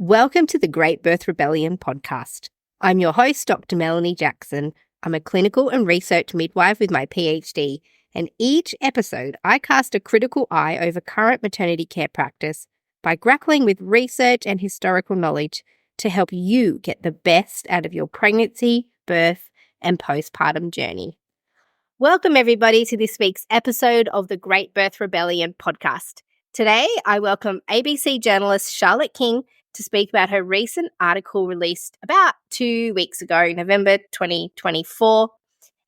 Welcome to the Great Birth Rebellion podcast. I'm your host, Dr. Melanie Jackson. I'm a clinical and research midwife with my PhD, and each episode I cast a critical eye over current maternity care practice by grappling with research and historical knowledge to help you get the best out of your pregnancy, birth, and postpartum journey. Welcome everybody to this week's episode of the Great Birth Rebellion podcast. Today, I welcome ABC journalist Charlotte King to speak about her recent article released about 2 weeks ago, November 2024,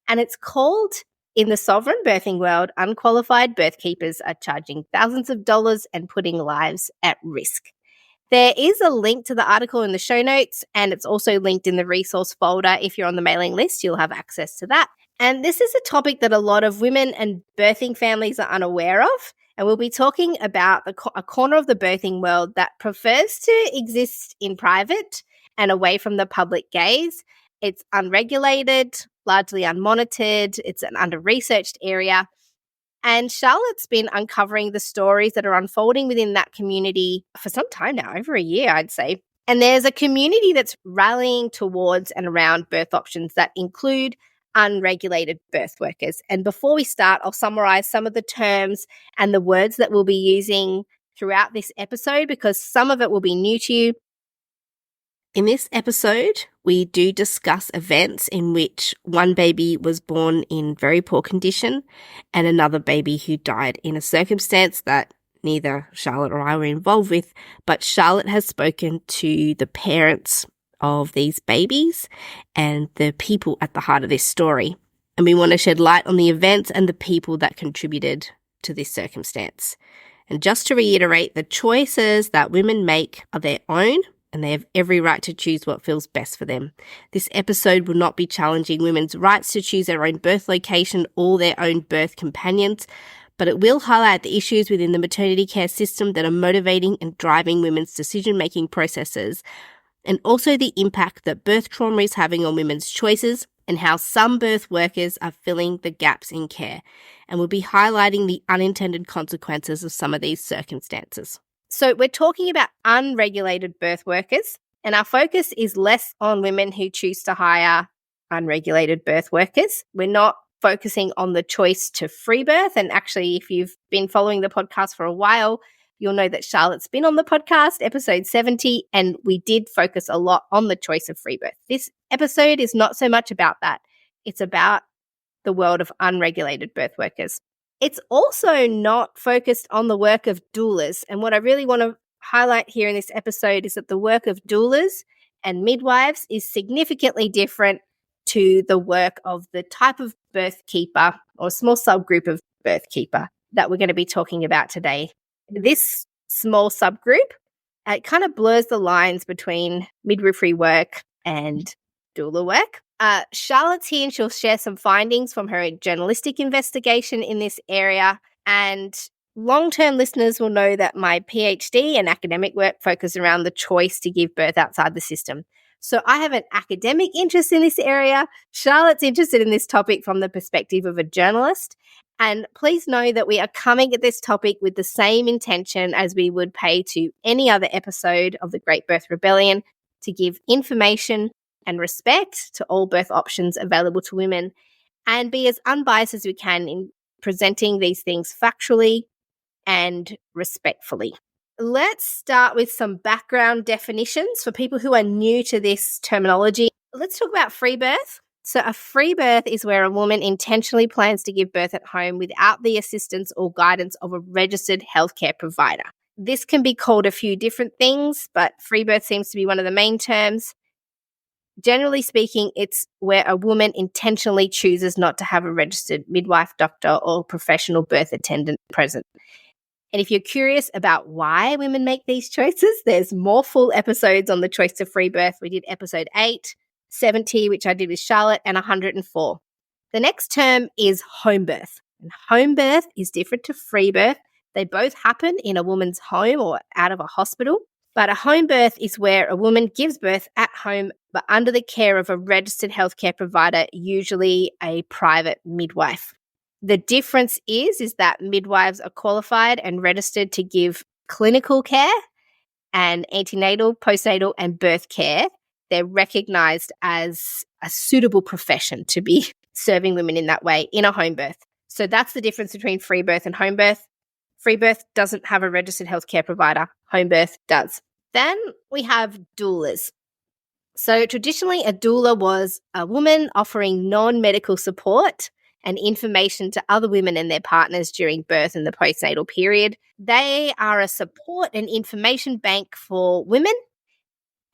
and it's called "In the Sovereign Birthing World, Unqualified Birthkeepers Are Charging Thousands of Dollars and Putting Lives at Risk." There is a link to the article in the show notes, and it's also linked in the resource folder. If you're on the mailing list, you'll have access to that. And this is a topic that a lot of women and birthing families are unaware of. And we'll be talking about a corner of the birthing world that prefers to exist in private and away from the public gaze. It's unregulated, largely unmonitored. It's an under-researched area. And Charlotte's been uncovering the stories that are unfolding within that community for some time now, over a year, I'd say. And there's a community that's rallying towards and around birth options that include unregulated birth workers. And before we start, I'll summarize some of the terms and the words that we'll be using throughout this episode because some of it will be new to you. In this episode, we do discuss events in which one baby was born in very poor condition and another baby who died in a circumstance that neither Charlotte or I were involved with, but Charlotte has spoken to the parents of these babies and the people at the heart of this story. And we want to shed light on the events and the people that contributed to this circumstance. And just to reiterate, the choices that women make are their own, and they have every right to choose what feels best for them. This episode will not be challenging women's rights to choose their own birth location or their own birth companions, but it will highlight the issues within the maternity care system that are motivating and driving women's decision-making processes, and also the impact that birth trauma is having on women's choices and how some birth workers are filling the gaps in care. And we'll be highlighting the unintended consequences of some of these circumstances. So we're talking about unregulated birth workers, and our focus is less on women who choose to hire unregulated birth workers. We're not focusing on the choice to free birth. And actually, if you've been following the podcast for a while, you'll know that Charlotte's been on the podcast, episode 70, and we did focus a lot on the choice of free birth. This episode is not so much about that. It's about the world of unregulated birth workers. It's also not focused on the work of doulas. And what I really want to highlight here in this episode is that the work of doulas and midwives is significantly different to the work of the type of birthkeeper or small subgroup of birthkeeper that we're going to be talking about today. This small subgroup, it kind of blurs the lines between midwifery work and doula work. Charlotte's here and she'll share some findings from her journalistic investigation in this area. And long-term listeners will know that my PhD and academic work focus around the choice to give birth outside the system. So I have an academic interest in this area. Charlotte's interested in this topic from the perspective of a journalist. And please know that we are coming at this topic with the same intention as we would pay to any other episode of the Great Birth Rebellion, to give information and respect to all birth options available to women and be as unbiased as we can in presenting these things factually and respectfully. Let's start with some background definitions for people who are new to this terminology. Let's talk about free birth. So a free birth is where a woman intentionally plans to give birth at home without the assistance or guidance of a registered healthcare provider. This can be called a few different things, but free birth seems to be one of the main terms. Generally speaking, it's where a woman intentionally chooses not to have a registered midwife, doctor, or professional birth attendant present. And if you're curious about why women make these choices, there's more full episodes on the choice to free birth. We did episode 8, 70, which I did with Charlotte, and 104. The next term is home birth. And home birth is different to free birth. They both happen in a woman's home or out of a hospital. But a home birth is where a woman gives birth at home, but under the care of a registered healthcare provider, usually a private midwife. The difference is that midwives are qualified and registered to give clinical care, and antenatal, postnatal, and birth care, they're recognized as a suitable profession to be serving women in that way in a home birth. So that's the difference between free birth and home birth. Free birth doesn't have a registered healthcare provider. Home birth does. Then we have doulas. So traditionally, a doula was a woman offering non-medical support and information to other women and their partners during birth and the postnatal period. They are a support and information bank for women.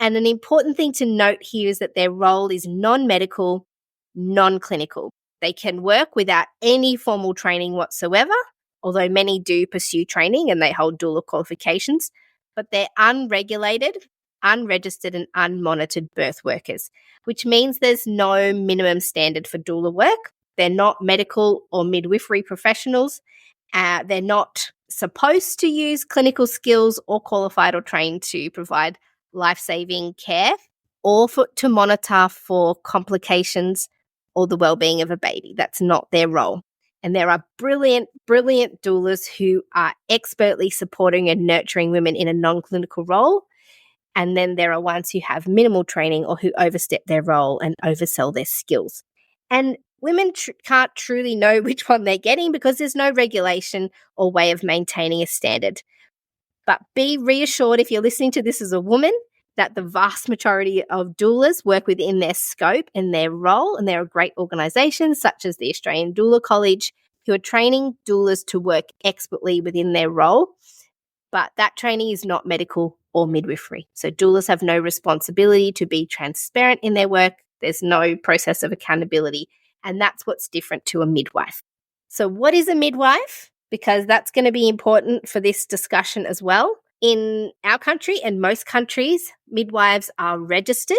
And an important thing to note here is that their role is non-medical, non-clinical. They can work without any formal training whatsoever, although many do pursue training and they hold doula qualifications, but they're unregulated, unregistered, and unmonitored birth workers, which means there's no minimum standard for doula work. They're not medical or midwifery professionals. They're not supposed to use clinical skills or qualified or trained to provide life-saving care or to monitor for complications or the well-being of a baby. That's not their role. And there are brilliant, brilliant doulas who are expertly supporting and nurturing women in a non-clinical role. And then there are ones who have minimal training or who overstep their role and oversell their skills. And women can't truly know which one they're getting because there's no regulation or way of maintaining a standard. But be reassured if you're listening to this as a woman that the vast majority of doulas work within their scope and their role, and there are great organisations such as the Australian Doula College who are training doulas to work expertly within their role. But that training is not medical or midwifery. So doulas have no responsibility to be transparent in their work. There's no process of accountability. And that's what's different to a midwife. So what is a midwife? Because that's going to be important for this discussion as well. In our country and most countries, midwives are registered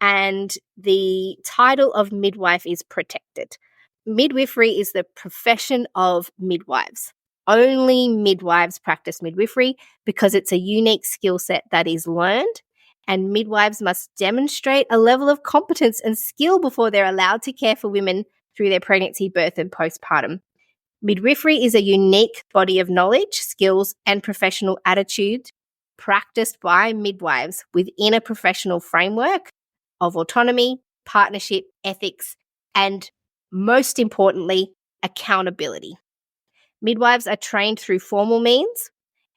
and the title of midwife is protected. Midwifery is the profession of midwives. Only midwives practice midwifery because it's a unique skill set that is learned, and midwives must demonstrate a level of competence and skill before they're allowed to care for women through their pregnancy, birth, and postpartum. Midwifery is a unique body of knowledge, skills, and professional attitude practiced by midwives within a professional framework of autonomy, partnership, ethics, and most importantly, accountability. Midwives are trained through formal means,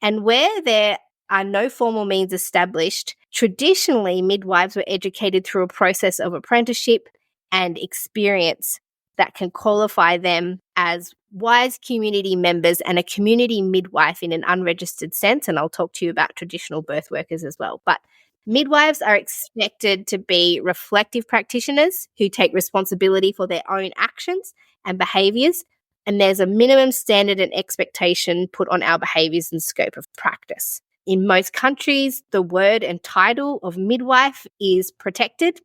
and where there are no formal means established, traditionally midwives were educated through a process of apprenticeship and experience that can qualify them as wise community members and a community midwife in an unregistered sense, and I'll talk to you about traditional birth workers as well. But midwives are expected to be reflective practitioners who take responsibility for their own actions and behaviours, and there's a minimum standard and expectation put on our behaviours and scope of practice. In most countries, the word and title of midwife is protected,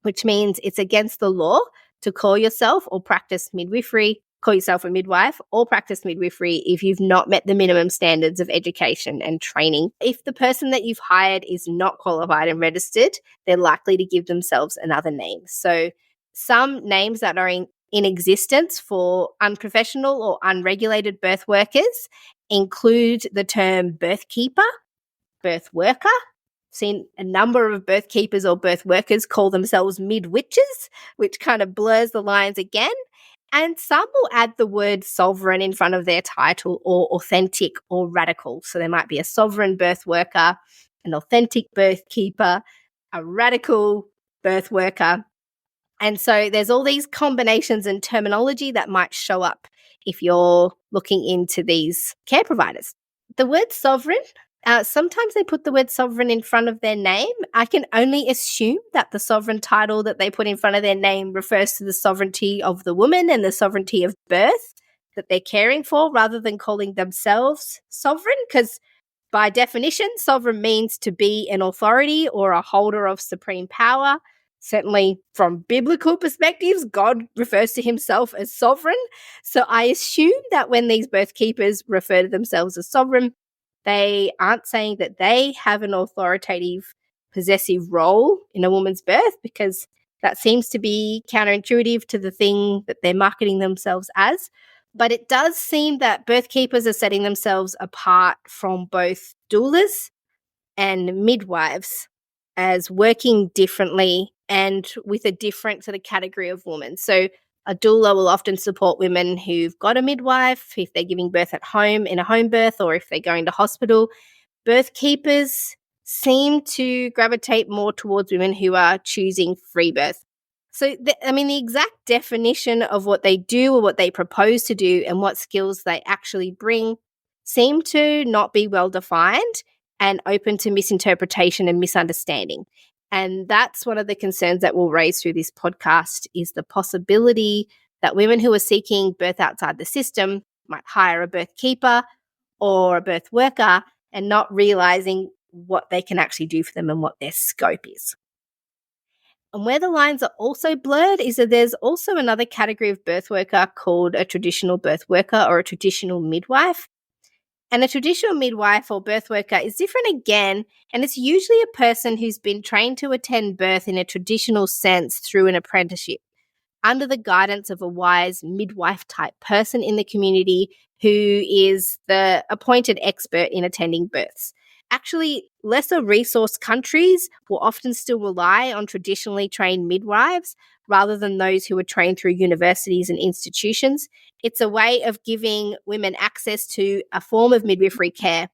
which means it's against the law to call yourself or practice midwifery, call yourself a midwife or practice midwifery if you've not met the minimum standards of education and training. If the person that you've hired is not qualified and registered, they're likely to give themselves another name. So some names that are in existence for unprofessional or unregulated birth workers include the term birthkeeper, birth worker. Seen a number of birth keepers or birth workers call themselves midwitches, which kind of blurs the lines again. And some will add the word sovereign in front of their title, or authentic or radical. So there might be a sovereign birth worker, an authentic birth keeper, a radical birth worker. And so there's all these combinations and terminology that might show up if you're looking into these care providers. The word sovereign, sometimes they put the word sovereign in front of their name. I can only assume that the sovereign title that they put in front of their name refers to the sovereignty of the woman and the sovereignty of birth that they're caring for, rather than calling themselves sovereign, because by definition, sovereign means to be an authority or a holder of supreme power. Certainly from biblical perspectives, God refers to himself as sovereign. So I assume that when these birth keepers refer to themselves as sovereign, they aren't saying that they have an authoritative, possessive role in a woman's birth, because that seems to be counterintuitive to the thing that they're marketing themselves as. But it does seem that birth keepers are setting themselves apart from both doulas and midwives as working differently and with a different sort of category of woman. So a doula will often support women who've got a midwife, if they're giving birth at home in a home birth or if they're going to hospital. Birth keepers seem to gravitate more towards women who are choosing free birth. So, the exact definition of what they do or what they propose to do and what skills they actually bring seem to not be well defined and open to misinterpretation and misunderstanding. And that's one of the concerns that we'll raise through this podcast is the possibility that women who are seeking birth outside the system might hire a birth keeper or a birth worker and not realizing what they can actually do for them and what their scope is. And where the lines are also blurred is that there's also another category of birth worker called a traditional birth worker or a traditional midwife. And a traditional midwife or birth worker is different again, and it's usually a person who's been trained to attend birth in a traditional sense through an apprenticeship, under the guidance of a wise midwife type person in the community who is the appointed expert in attending births. Actually, lesser resource countries will often still rely on traditionally trained midwives rather than those who are trained through universities and institutions. It's a way of giving women access to a form of midwifery care.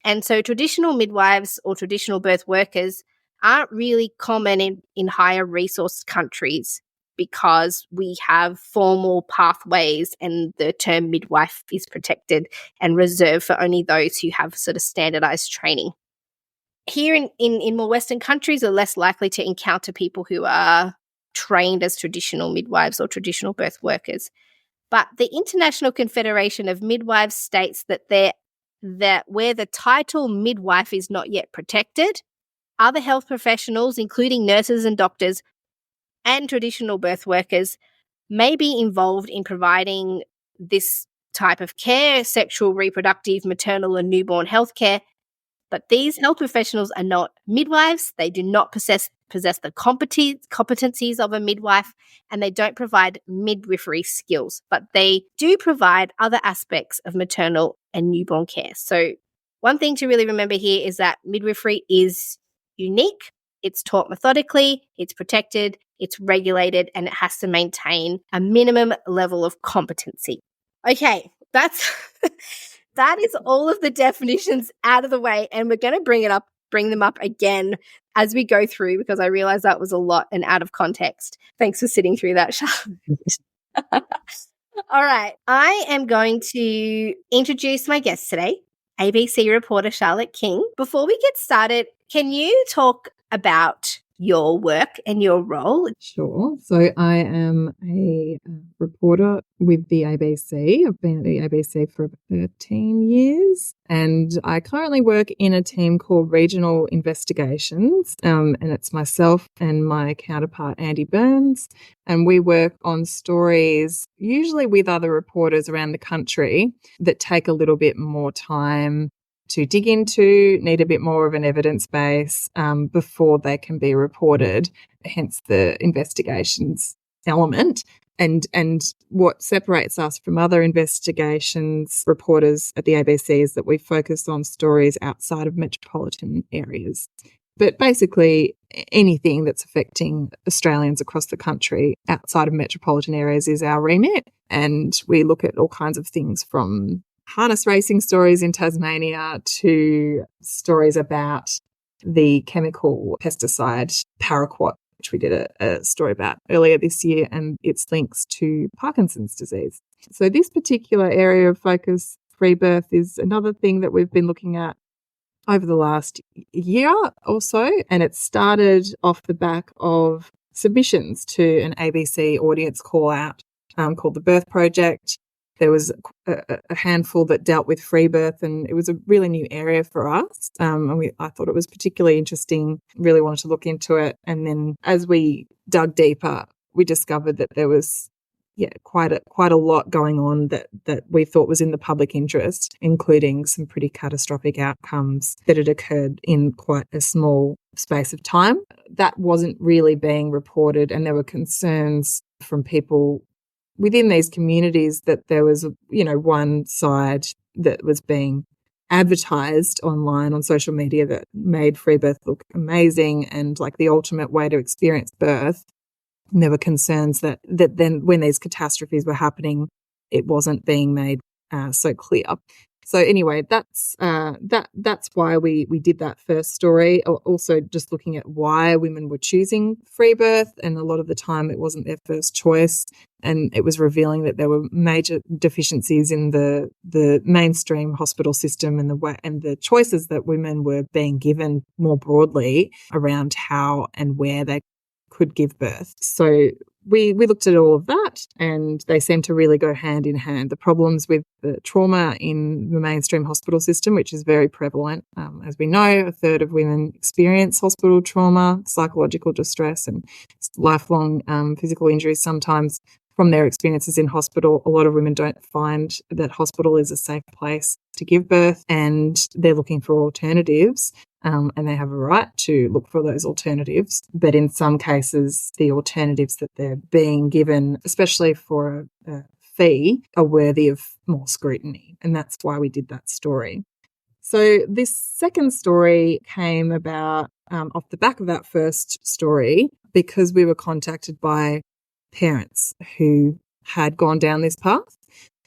And so traditional midwives or traditional birth workers aren't really common in higher resource countries because we have formal pathways and the term midwife is protected and reserved for only those who have sort of standardized training. Here in more Western countries are less likely to encounter people who are trained as traditional midwives or traditional birth workers. But the International Confederation of Midwives states that where the title midwife is not yet protected, other health professionals, including nurses and doctors and traditional birth workers, may be involved in providing this type of care, sexual, reproductive, maternal and newborn health care. But these health professionals are not midwives. They do not possess the competencies of a midwife, and they don't provide midwifery skills, but they do provide other aspects of maternal and newborn care. So one thing to really remember here is that midwifery is unique. It's taught methodically, it's protected, it's regulated, and it has to maintain a minimum level of competency. Okay, that is all of the definitions out of the way, and we're going to bring them up again as we go through because I realized that was a lot and out of context. Thanks for sitting through that, Charlotte. All right, I am going to introduce my guest today, ABC reporter Charlotte King. Before we get started, can you talk about your work and your role? Sure. So I am a reporter with the ABC. I've been at the ABC for 13 years, and I currently work in a team called Regional Investigations, and it's myself and my counterpart, Andy Burns, and we work on stories, usually with other reporters around the country, that take a little bit more time to dig into, need a bit more of an evidence base before they can be reported, hence the investigations element. And what separates us from other investigations reporters at the ABC is that we focus on stories outside of metropolitan areas. But basically anything that's affecting Australians across the country outside of metropolitan areas is our remit. And we look at all kinds of things from harness racing stories in Tasmania to stories about the chemical pesticide paraquat, which we did a story about earlier this year, and its links to Parkinson's disease. So this particular area of focus, free birth, is another thing that we've been looking at over the last year or so, and it started off the back of submissions to an ABC audience call out called The Birth Project. There was a handful that dealt with free birth, and it was a really new area for us. And I thought it was particularly interesting, really wanted to look into it. And then as we dug deeper, we discovered that there was quite a lot going on that we thought was in the public interest, including some pretty catastrophic outcomes that had occurred in quite a small space of time. That wasn't really being reported, and there were concerns from people within these communities that there was, one side that was being advertised online on social media that made free birth look amazing and like the ultimate way to experience birth. And there were concerns that then when these catastrophes were happening, it wasn't being made so clear. So anyway, that's why we did that first story. Also, just looking at why women were choosing free birth, and a lot of the time it wasn't their first choice, and it was revealing that there were major deficiencies in the mainstream hospital system and the choices that women were being given more broadly around how and where they could give birth. So we looked at all of that, and they seem to really go hand in hand. The problems with the trauma in the mainstream hospital system, which is very prevalent. As we know, a third of women experience hospital trauma, psychological distress, and lifelong physical injuries sometimes from their experiences in hospital. A lot of women don't find that hospital is a safe place to give birth, and they're looking for alternatives. And they have a right to look for those alternatives. But in some cases, the alternatives that they're being given, especially for a fee, are worthy of more scrutiny. And that's why we did that story. So this second story came about off the back of that first story because we were contacted by parents who had gone down this path.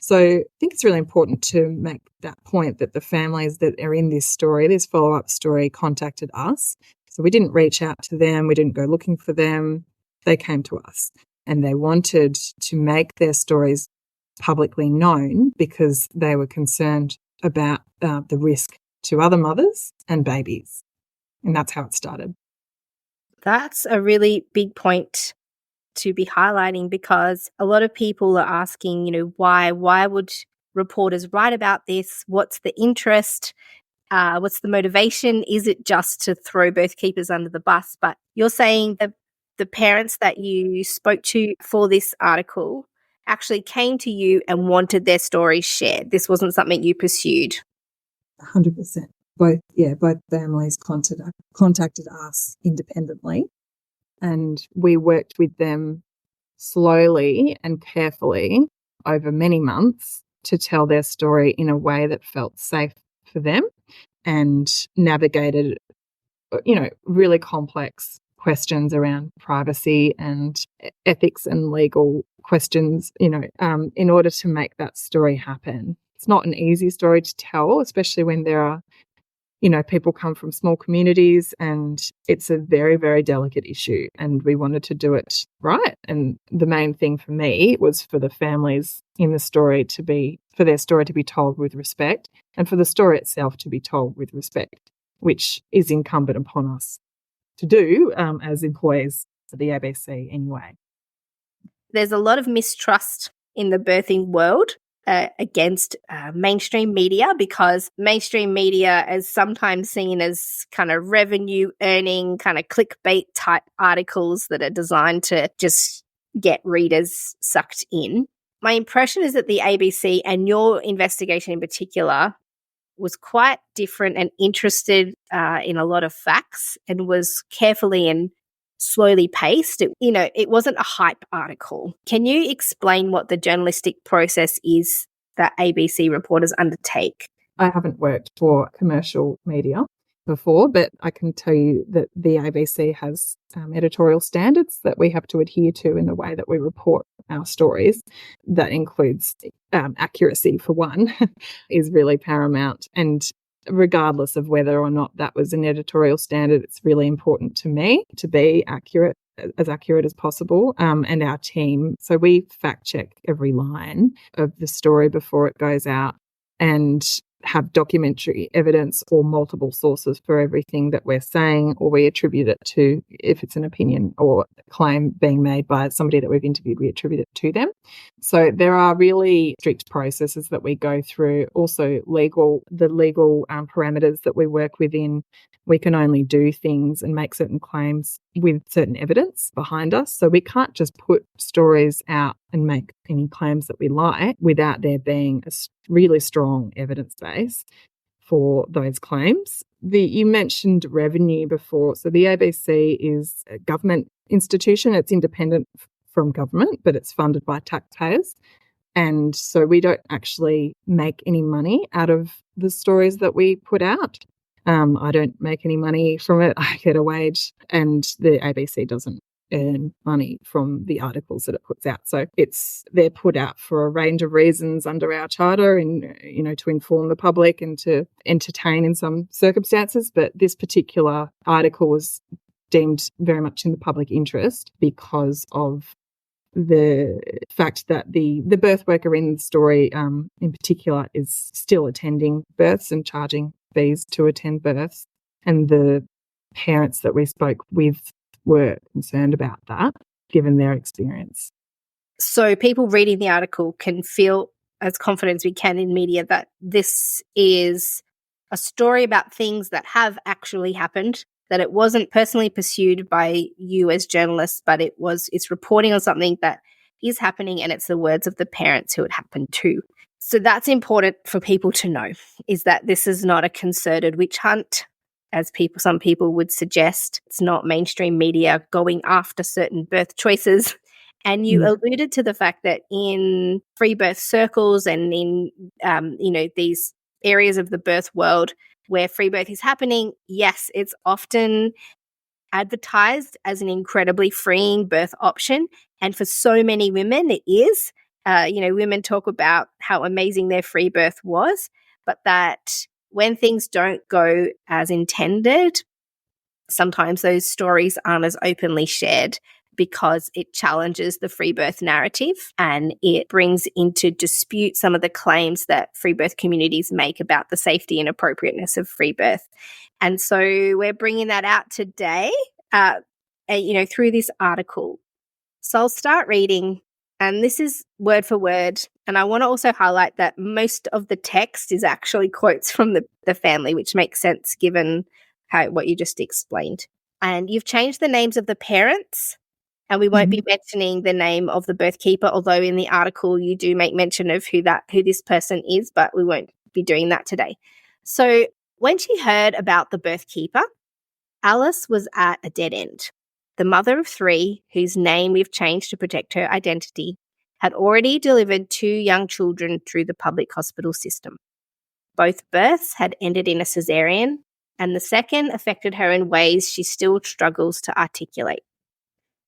So I think it's really important to make that point that the families that are in this story, this follow-up story, contacted us. So we didn't reach out to them. We didn't go looking for them. They came to us, and they wanted to make their stories publicly known because they were concerned about the risk to other mothers and babies. And that's how it started. That's a really big point to be highlighting, because a lot of people are asking, why would reporters write about this? What's the interest? What's the motivation? Is it just to throw birth keepers under the bus? But you're saying that the parents that you spoke to for this article actually came to you and wanted their stories shared. This wasn't something you pursued. 100%. Both families contacted us independently. And we worked with them slowly and carefully over many months to tell their story in a way that felt safe for them and navigated, really complex questions around privacy and ethics and legal questions, in order to make that story happen. It's not an easy story to tell, especially when there are people come from small communities, and it's a very, very delicate issue, and we wanted to do it right. And the main thing for me was for the families in the story for their story to be told with respect, and for the story itself to be told with respect, which is incumbent upon us to do as employees for the ABC anyway. There's a lot of mistrust in the birthing world against mainstream media, because mainstream media is sometimes seen as kind of revenue earning, kind of clickbait type articles that are designed to just get readers sucked in. My impression is that the ABC, and your investigation in particular, was quite different and interested in a lot of facts, and was carefully and slowly paced. It wasn't a hype article. Can you explain what the journalistic process is that ABC reporters undertake? I haven't worked for commercial media before, but I can tell you that the ABC has editorial standards that we have to adhere to in the way that we report our stories. That includes accuracy, for one, is really paramount. And regardless of whether or not that was an editorial standard, it's really important to me to be as accurate as possible, and our team. So we fact check every line of the story before it goes out, and have documentary evidence or multiple sources for everything that we're saying, or we attribute it to, if it's an opinion or a claim being made by somebody that we've interviewed, we attribute it to them. So there are really strict processes that we go through. Also the legal parameters that we work within. We can only do things and make certain claims with certain evidence behind us. So we can't just put stories out and make any claims that we like without there being a really strong evidence base for those claims. You mentioned revenue before. So the ABC is a government institution. It's independent from government, but it's funded by taxpayers. And so we don't actually make any money out of the stories that we put out. I don't make any money from it. I get a wage, and the ABC doesn't earn money from the articles that it puts out. So they're put out for a range of reasons under our charter, and to inform the public and to entertain in some circumstances. But this particular article was deemed very much in the public interest because of the fact that the birth worker in the story in particular is still attending births and charging fees to attend births, and the parents that we spoke with were concerned about that given their experience. So people reading the article can feel as confident as we can in media that this is a story about things that have actually happened, that it wasn't personally pursued by you as journalists, but it's reporting on something that is happening, and it's the words of the parents who it happened to. So that's important for people to know, is that this is not a concerted witch hunt, as some people would suggest. It's not mainstream media going after certain birth choices. And you alluded to the fact that in free birth circles and in these areas of the birth world where free birth is happening, yes, it's often advertised as an incredibly freeing birth option. And for so many women, it is. Women talk about how amazing their free birth was, but that when things don't go as intended, sometimes those stories aren't as openly shared because it challenges the free birth narrative and it brings into dispute some of the claims that free birth communities make about the safety and appropriateness of free birth. And so we're bringing that out today, through this article. So I'll start reading, and this is word for word. And I want to also highlight that most of the text is actually quotes from the family, which makes sense given what you just explained. And you've changed the names of the parents, and we won't be mentioning the name of the birthkeeper, although in the article you do make mention of who this person is, but we won't be doing that today. So when she heard about the birthkeeper, Alice was at a dead end. The mother of 3, whose name we've changed to protect her identity, had already delivered 2 young children through the public hospital system. Both births had ended in a cesarean, and the second affected her in ways she still struggles to articulate.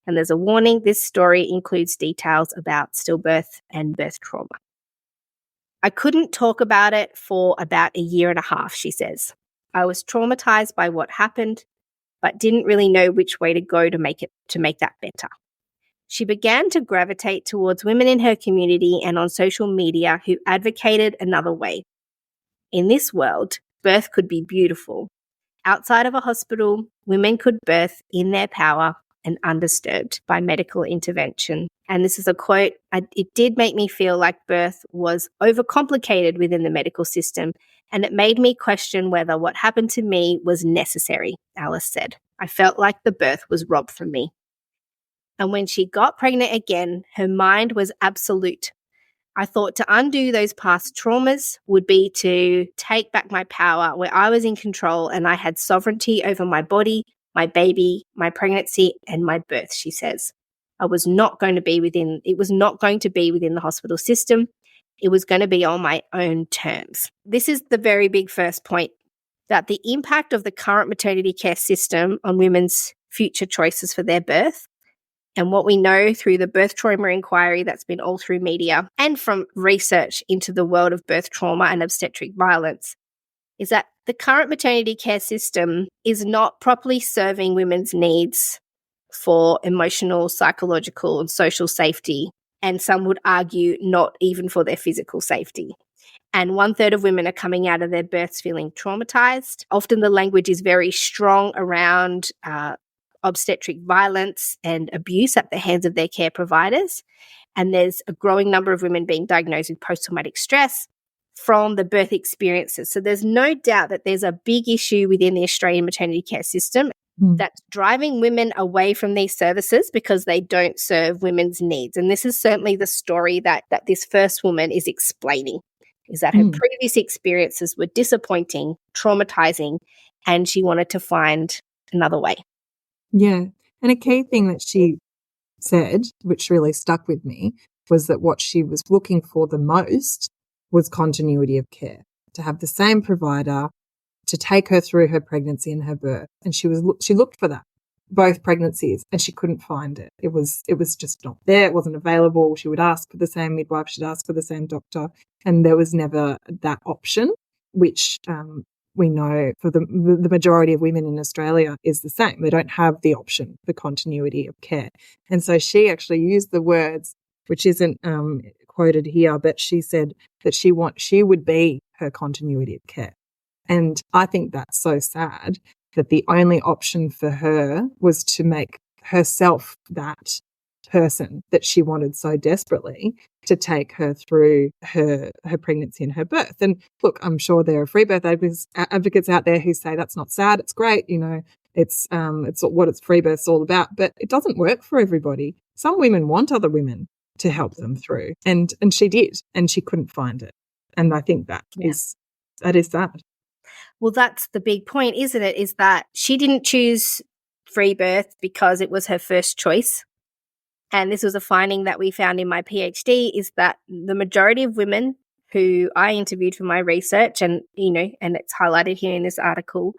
And there's a warning, this story includes details about stillbirth and birth trauma. I couldn't talk about it for about 1.5 years, she says. I was traumatized by what happened, but didn't really know which way to go to make that better. She began to gravitate towards women in her community and on social media who advocated another way. In this world, birth could be beautiful. Outside of a hospital, women could birth in their power and undisturbed by medical intervention. And this is a quote, it did make me feel like birth was overcomplicated within the medical system, and it made me question whether what happened to me was necessary, Alice said. I felt like the birth was robbed from me. And when she got pregnant again, her mind was absolute. I thought to undo those past traumas would be to take back my power where I was in control and I had sovereignty over my body, my baby, my pregnancy, and my birth, she says. It was not going to be within the hospital system. It was going to be on my own terms. This is the very big first point, that the impact of the current maternity care system on women's future choices for their birth, and what we know through the birth trauma inquiry that's been all through media and from research into the world of birth trauma and obstetric violence, is that the current maternity care system is not properly serving women's needs for emotional, psychological, and social safety, and some would argue not even for their physical safety. And 1/3 of women are coming out of their births feeling traumatized. Often the language is very strong around obstetric violence and abuse at the hands of their care providers. And there's a growing number of women being diagnosed with post-traumatic stress from the birth experiences. So there's no doubt that there's a big issue within the Australian maternity care system that's driving women away from these services because they don't serve women's needs. And this is certainly the story that this first woman is explaining, is that her previous experiences were disappointing, traumatizing, and she wanted to find another way. Yeah. And a key thing that she said, which really stuck with me, was that what she was looking for the most was continuity of care, to have the same provider to take her through her pregnancy and her birth. And she looked for that, both pregnancies, and she couldn't find it. It was just not there. It wasn't available. She would ask for the same midwife. She'd ask for the same doctor. And there was never that option, which we know for the majority of women in Australia is the same. They don't have the option for continuity of care. And so she actually used the words, which isn't quoted here, but she said that she would be her continuity of care. And I think that's so sad that the only option for her was to make herself that person that she wanted so desperately to take her through her pregnancy and her birth. And look, I'm sure there are free birth advocates out there who say that's not sad, it's great, it's what free birth's all about, but it doesn't work for everybody. Some women want other women to help them through, and she did, and she couldn't find it. And I think that is sad. Well, that's the big point, isn't it? Is that she didn't choose free birth because it was her first choice. And this was a finding that we found in my PhD, is that the majority of women who I interviewed for my research, and it's highlighted here in this article,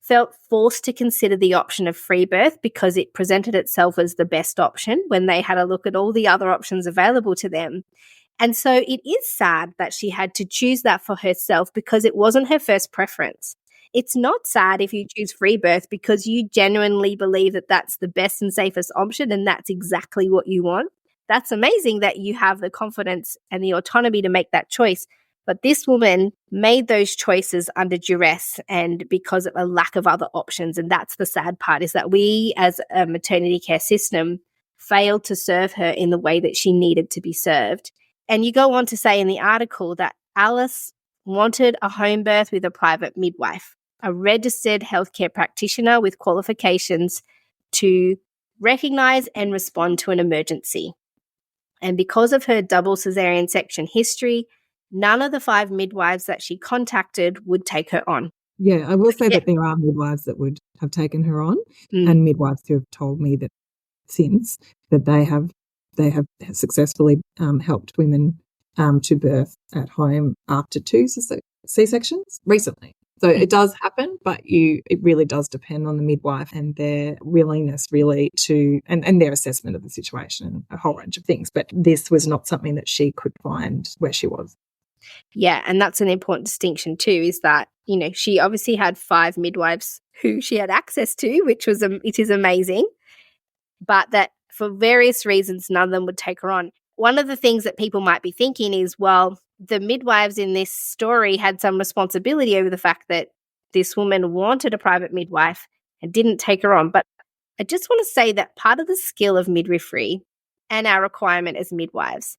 felt forced to consider the option of free birth because it presented itself as the best option when they had a look at all the other options available to them. And so it is sad that she had to choose that for herself because it wasn't her first preference. It's not sad if you choose free birth because you genuinely believe that that's the best and safest option and that's exactly what you want. That's amazing that you have the confidence and the autonomy to make that choice. But this woman made those choices under duress and because of a lack of other options. And that's the sad part, is that we as a maternity care system failed to serve her in the way that she needed to be served. And you go on to say in the article that Alice wanted a home birth with a private midwife, a registered healthcare practitioner with qualifications to recognise and respond to an emergency. And because of her double caesarean section history, none of the 5 midwives that she contacted would take her on. Yeah, I will say that there are midwives that would have taken her on, and midwives who have told me that since that they have successfully helped women to birth at home after 2 C-sections recently. So it does happen, but it really does depend on the midwife and their willingness really to, and their assessment of the situation and a whole range of things. But this was not something that she could find where she was. Yeah, and that's an important distinction too, is that, she obviously had 5 midwives who she had access to, which was it is amazing, but that for various reasons, none of them would take her on. One of the things that people might be thinking is, well, the midwives in this story had some responsibility over the fact that this woman wanted a private midwife and didn't take her on. But I just want to say that part of the skill of midwifery and our requirement as midwives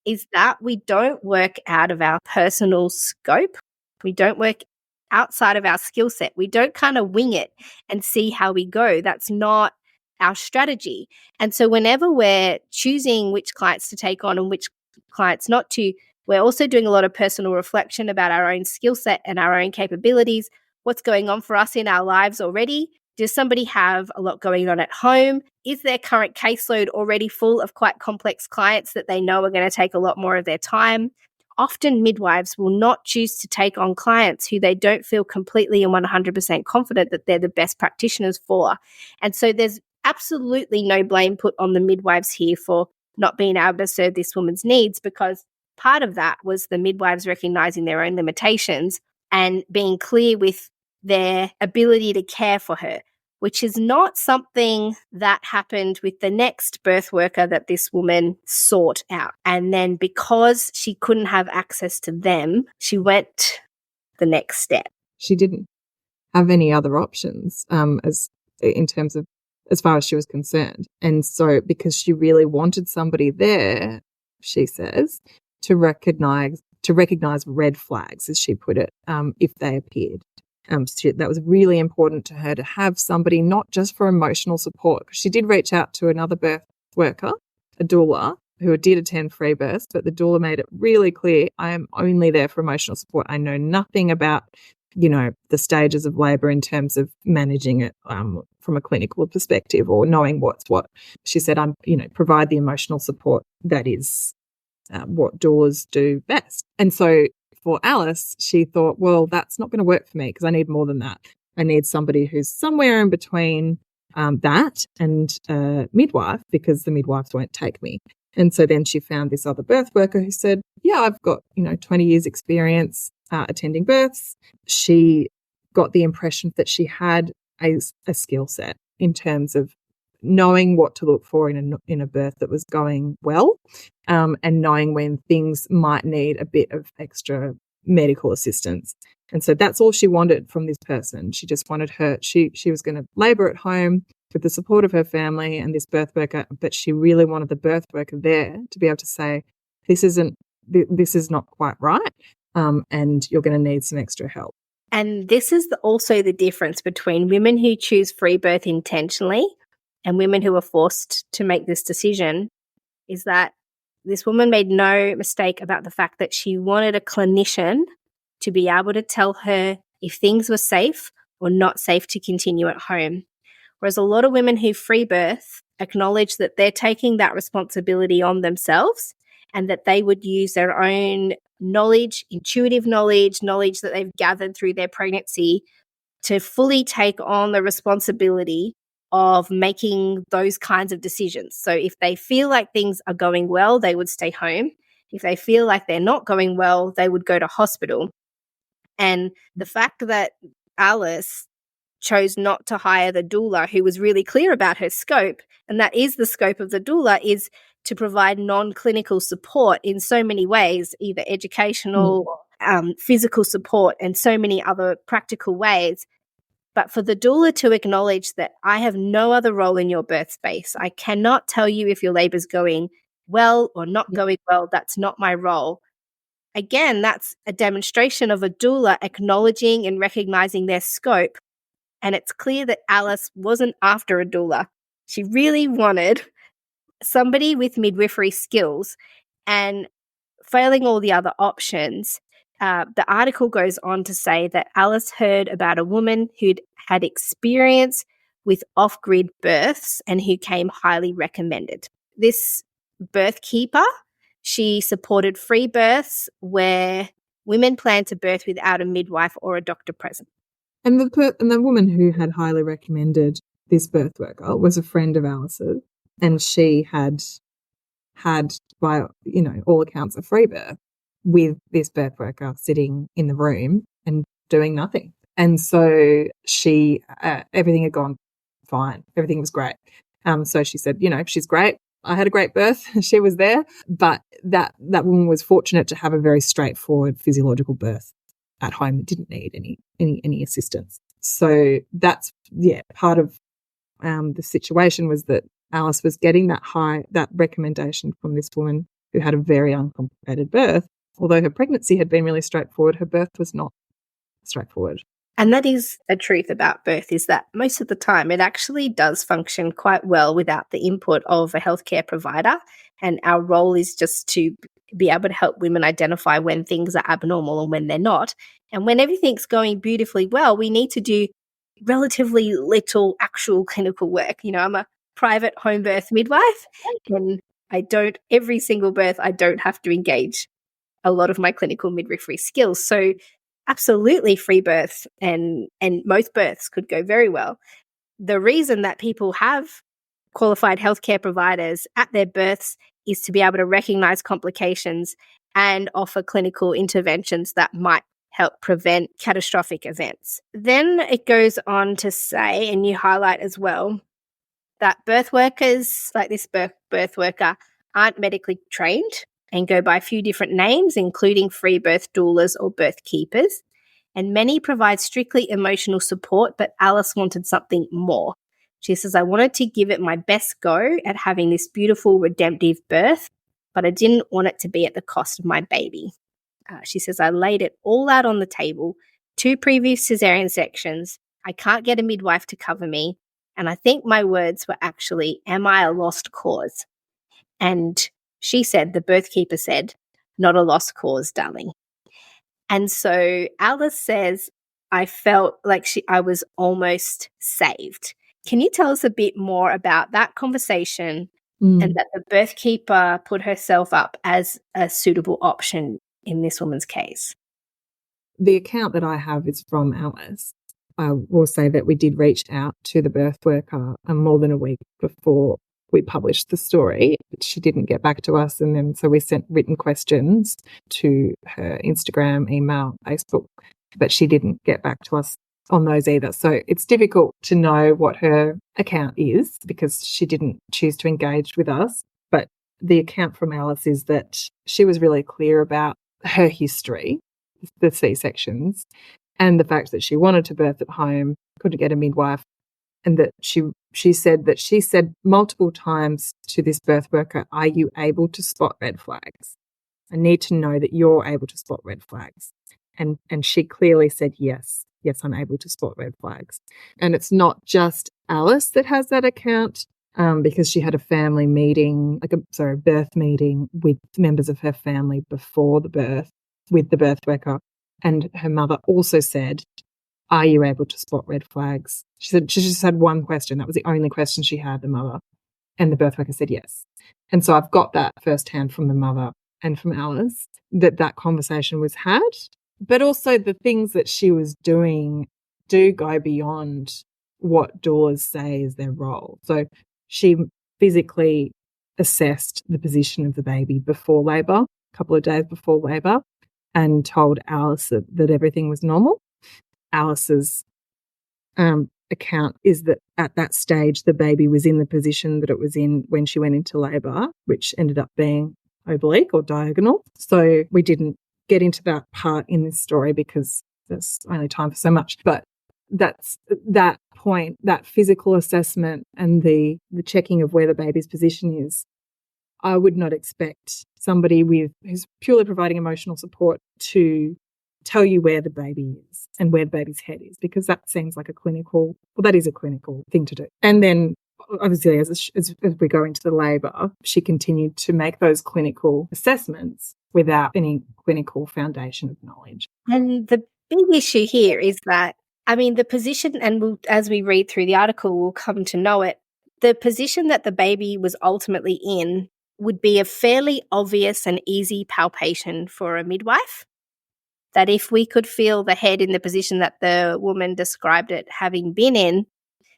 is that we don't work out of our personal scope. We don't work outside of our skill set. We don't kind of wing it and see how we go. That's not our strategy. And so whenever we're choosing which clients to take on and which clients not to, we're also doing a lot of personal reflection about our own skill set and our own capabilities, what's going on for us in our lives already. Does somebody have a lot going on at home? Is their current caseload already full of quite complex clients that they know are going to take a lot more of their time? Often midwives will not choose to take on clients who they don't feel completely and 100% confident that they're the best practitioners for. And so there's absolutely no blame put on the midwives here for not being able to serve this woman's needs, because part of that was the midwives recognizing their own limitations and being clear with their ability to care for her, which is not something that happened with the next birth worker that this woman sought out. And then because she couldn't have access to them, she went the next step. She didn't have any other options as far as she was concerned. And so because she really wanted somebody there, she says, to recognize red flags, as she put it, if they appeared. That was really important to her, to have somebody not just for emotional support. She did reach out to another birth worker, a doula, who did attend free births, but the doula made it really clear, I am only there for emotional support. I know nothing about the stages of labour in terms of managing it from a clinical perspective or knowing what's what. She said, provide the emotional support that is what doulas do best. And so for Alice, she thought, well, that's not going to work for me because I need more than that. I need somebody who's somewhere in between that and midwife, because the midwives won't take me. And so then she found this other birth worker who said, yeah, I've got, 20 years experience attending births. She got the impression that she had a skill set in terms of knowing what to look for in a birth that was going well, and knowing when things might need a bit of extra medical assistance. And so that's all she wanted from this person. She just wanted she was going to labour at home with the support of her family and this birth worker, but she really wanted the birth worker there to be able to say, this is not quite right, and you're going to need some extra help. And this is also the difference between women who choose free birth intentionally and women who are forced to make this decision, is that this woman made no mistake about the fact that she wanted a clinician to be able to tell her if things were safe or not safe to continue at home. Whereas a lot of women who free birth acknowledge that they're taking that responsibility on themselves and that they would use their own knowledge, intuitive knowledge that they've gathered through their pregnancy to fully take on the responsibility of making those kinds of decisions. So if they feel like things are going well, they would stay home. If they feel like they're not going well, they would go to hospital. And the fact that Alice chose not to hire the doula, who was really clear about her scope, and that is the scope of the doula, is to provide non-clinical support in so many ways, either educational, physical support, and so many other practical ways. But for the doula to acknowledge that I have no other role in your birth space, I cannot tell you if your labor's going well or not going well, that's not my role. Again, that's a demonstration of a doula acknowledging and recognizing their scope. And it's clear that Alice wasn't after a doula. She really wanted somebody with midwifery skills, and failing all the other options. The article goes on to say that Alice heard about a woman who'd had experience with off-grid births and who came highly recommended. This birthkeeper, she supported free births where women planned to birth without a midwife or a doctor present. And the woman who had highly recommended this birth worker was a friend of Alice's, and she had by all accounts a free birth with this birth worker sitting in the room and doing nothing. And so she everything had gone fine. Everything was great. So she said, she's great. I had a great birth. She was there, but that woman was fortunate to have a very straightforward physiological birth at home that didn't need any assistance. So that's part of the situation was that Alice was getting that recommendation from this woman who had a very uncomplicated birth. Although her pregnancy had been really straightforward, her birth was not straightforward. And that is a truth about birth, is that most of the time it actually does function quite well without the input of a healthcare provider. And our role is just to be able to help women identify when things are abnormal and when they're not. And when everything's going beautifully well, we need to do relatively little actual clinical work. I'm a private home birth midwife, and every single birth, I don't have to engage a lot of my clinical midwifery skills. So absolutely free births and most births could go very well. The reason that people have qualified healthcare providers at their births is to be able to recognize complications and offer clinical interventions that might help prevent catastrophic events. Then it goes on to say, and you highlight as well, that birth workers like this birth worker aren't medically trained and go by a few different names, including free birth doulas or birth keepers. And many provide strictly emotional support, but Alice wanted something more. She says, I wanted to give it my best go at having this beautiful redemptive birth, but I didn't want it to be at the cost of my baby. She says, I laid it all out on the table, 2 previous cesarean sections. I can't get a midwife to cover me. And I think my words were actually, am I a lost cause? And she said, the birthkeeper said, not a lost cause, darling. And so Alice says, I felt like I was almost saved. Can you tell us a bit more about that conversation and that the birth keeper put herself up as a suitable option in this woman's case? The account that I have is from Alice. I will say that we did reach out to the birth worker more than a week before we published the story, but she didn't get back to us. And then so we sent written questions to her Instagram, email, Facebook, but she didn't get back to us on those either. So it's difficult to know what her account is because she didn't choose to engage with us. But the account from Alice is that she was really clear about her history, the C-sections, and the fact that she wanted to birth at home, couldn't get a midwife, and that she said multiple times to this birth worker, "Are you able to spot red flags? I need to know that you're able to spot red flags." And she clearly said, yes, I'm able to spot red flags. And it's not just Alice that has that account, because she had a family meeting, birth meeting with members of her family before the birth with the birth worker. And her mother also said, "Are you able to spot red flags?" She said she just had one question. That was the only question she had, the mother. And the birth worker said yes. And so I've got that firsthand from the mother and from Alice that conversation was had. But also the things that she was doing do go beyond what doulas say is their role. So she physically assessed the position of the baby before labour, a couple of days before labour, and told Alice that everything was normal. Alice's account is that at that stage the baby was in the position that it was in when she went into labour, which ended up being oblique or diagonal. So we didn't get into that part in this story because there's only time for so much. But that's that point, that physical assessment and the checking of where the baby's position is. I would not expect somebody who's purely providing emotional support to tell you where the baby is and where the baby's head is, because that seems like that is a clinical thing to do. And then obviously as we go into the labour, she continued to make those clinical assessments without any clinical foundation of knowledge. And the big issue here is that, the position, and as we read through the article, we'll come to know it, the position that the baby was ultimately in would be a fairly obvious and easy palpation for a midwife. That if we could feel the head in the position that the woman described it having been in,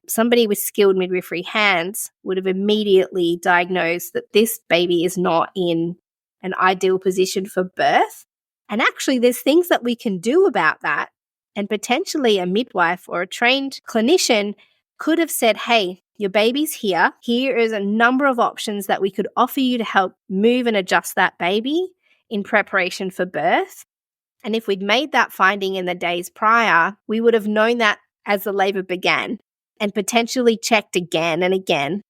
somebody with skilled midwifery hands would have immediately diagnosed that this baby is not in an ideal position for birth. And actually, there's things that we can do about that. And potentially a midwife or a trained clinician could have said, "Hey, your baby's here. Here is a number of options that we could offer you to help move and adjust that baby in preparation for birth." And if we'd made that finding in the days prior, we would have known that as the labour began and potentially checked again and again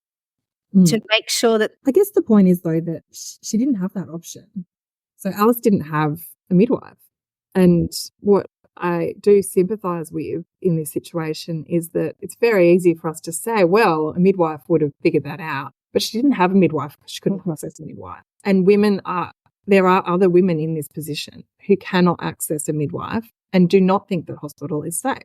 to make sure that... I guess the point is, though, that she didn't have that option. So Alice didn't have a midwife. And what I do sympathise with in this situation is that it's very easy for us to say, well, a midwife would have figured that out. But she didn't have a midwife because she couldn't access a midwife. And there are other women in this position who cannot access a midwife and do not think that hospital is safe.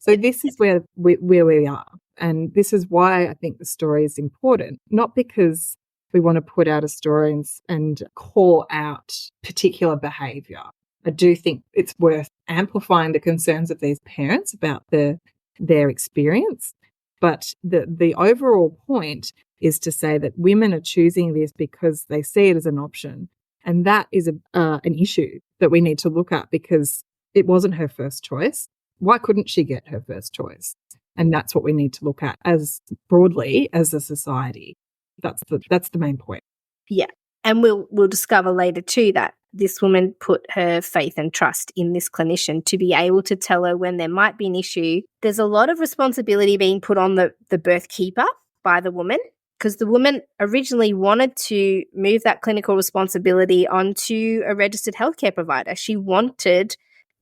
So this is where we are. And this is why I think the story is important, not because we want to put out a story and call out particular behaviour. I do think it's worth amplifying the concerns of these parents about their experience. But the overall point is to say that women are choosing this because they see it as an option. And that is an issue that we need to look at, because it wasn't her first choice. Why couldn't she get her first choice? And that's what we need to look at as broadly as a society. That's the main point. Yeah. And we'll discover later too that this woman put her faith and trust in this clinician to be able to tell her when there might be an issue. There's a lot of responsibility being put on the birth keeper by the woman, because the woman originally wanted to move that clinical responsibility onto a registered healthcare provider. She wanted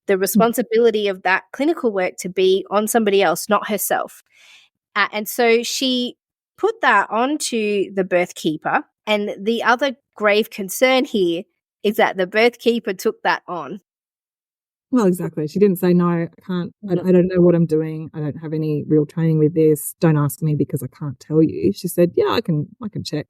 the responsibility of that clinical work to be on somebody else, not herself. And so she put that onto the birth keeper. And the other grave concern here is that the birth keeper took that on. Well, exactly. She didn't say, no, I can't, I don't know what I'm doing. I don't have any real training with this. Don't ask me because I can't tell you. She said, yeah, I can check.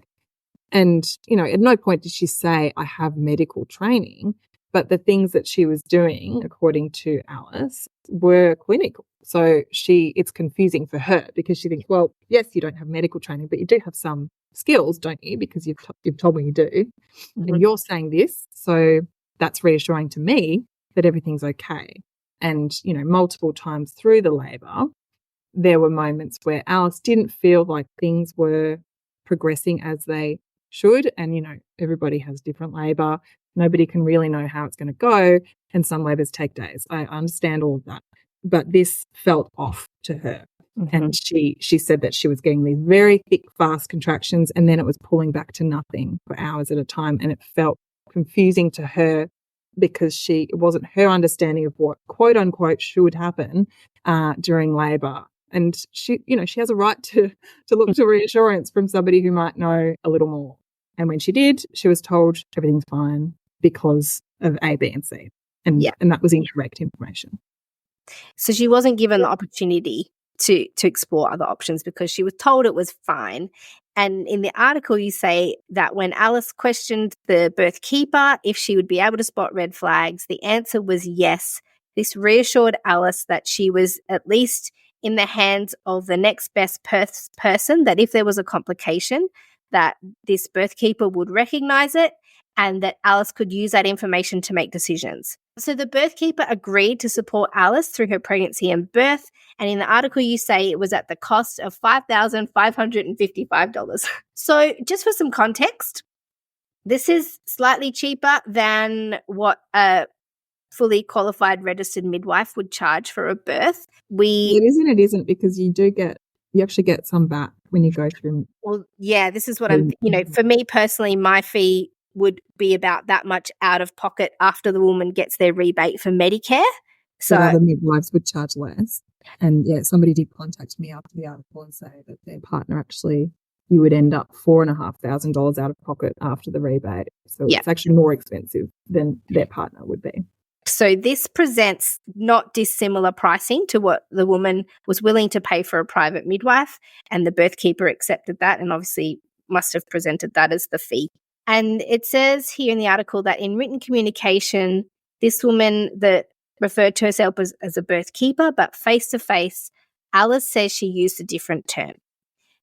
And, at no point did she say, I have medical training, but the things that she was doing, according to Alice, were clinical. So it's confusing for her because she thinks, well, yes, you don't have medical training, but you do have some skills, don't you? Because you've told me you do. Mm-hmm. And you're saying this. So that's reassuring to me that everything's okay. And, multiple times through the labour, there were moments where Alice didn't feel like things were progressing as they should. And, everybody has different labour. Nobody can really know how it's going to go. And some labours take days. I understand all of that. But this felt off to her. Mm-hmm. And she said that she was getting these very thick, fast contractions, and then it was pulling back to nothing for hours at a time. And it felt confusing to her because it wasn't her understanding of what quote unquote should happen during labour. And she has a right to look to reassurance from somebody who might know a little more. And when she did, she was told everything's fine because of A, B, and C. And that was incorrect information. So she wasn't given the opportunity to explore other options because she was told it was fine. And in the article, you say that when Alice questioned the birthkeeper if she would be able to spot red flags, the answer was yes. This reassured Alice that she was at least in the hands of the next best person, that if there was a complication, that this birthkeeper would recognize it and that Alice could use that information to make decisions. So the birthkeeper agreed to support Alice through her pregnancy and birth. And in the article, you say it was at the cost of $5,555. So just for some context, this is slightly cheaper than what a fully qualified registered midwife would charge for a birth. It isn't because you actually get some back when you go through. Well, yeah, this is what for me personally, my fee would be about that much out of pocket after the woman gets their rebate for Medicare. So other midwives would charge less. And somebody did contact me after the article and say that their partner you would end up $4,500 out of pocket after the rebate. So it's actually more expensive than their partner would be. So this presents not dissimilar pricing to what the woman was willing to pay for a private midwife, and the birthkeeper accepted that and obviously must have presented that as the fee. And it says here in the article that in written communication, this woman that referred to herself as a birthkeeper, but face-to-face, Alice says she used a different term.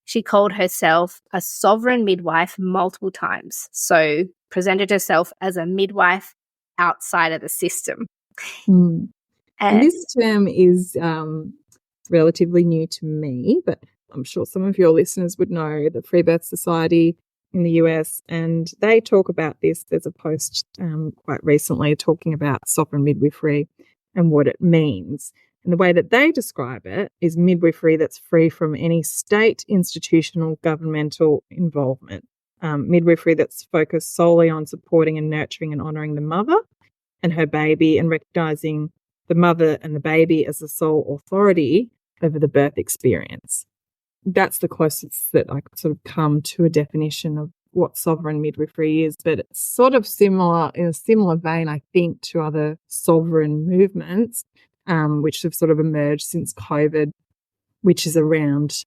She called herself a sovereign midwife multiple times, so presented herself as a midwife outside of the system. And this term is relatively new to me, but I'm sure some of your listeners would know the Free Birth Society in the US, and they talk about this. There's a post quite recently talking about sovereign midwifery and what it means. And the way that they describe it is midwifery that's free from any state, institutional, governmental involvement. Midwifery that's focused solely on supporting and nurturing and honouring the mother and her baby, and recognising the mother and the baby as the sole authority over the birth experience. That's the closest that I could sort of come to a definition of what sovereign midwifery is, but it's sort of similar, in a similar vein, I think, to other sovereign movements, which have sort of emerged since COVID, which is around,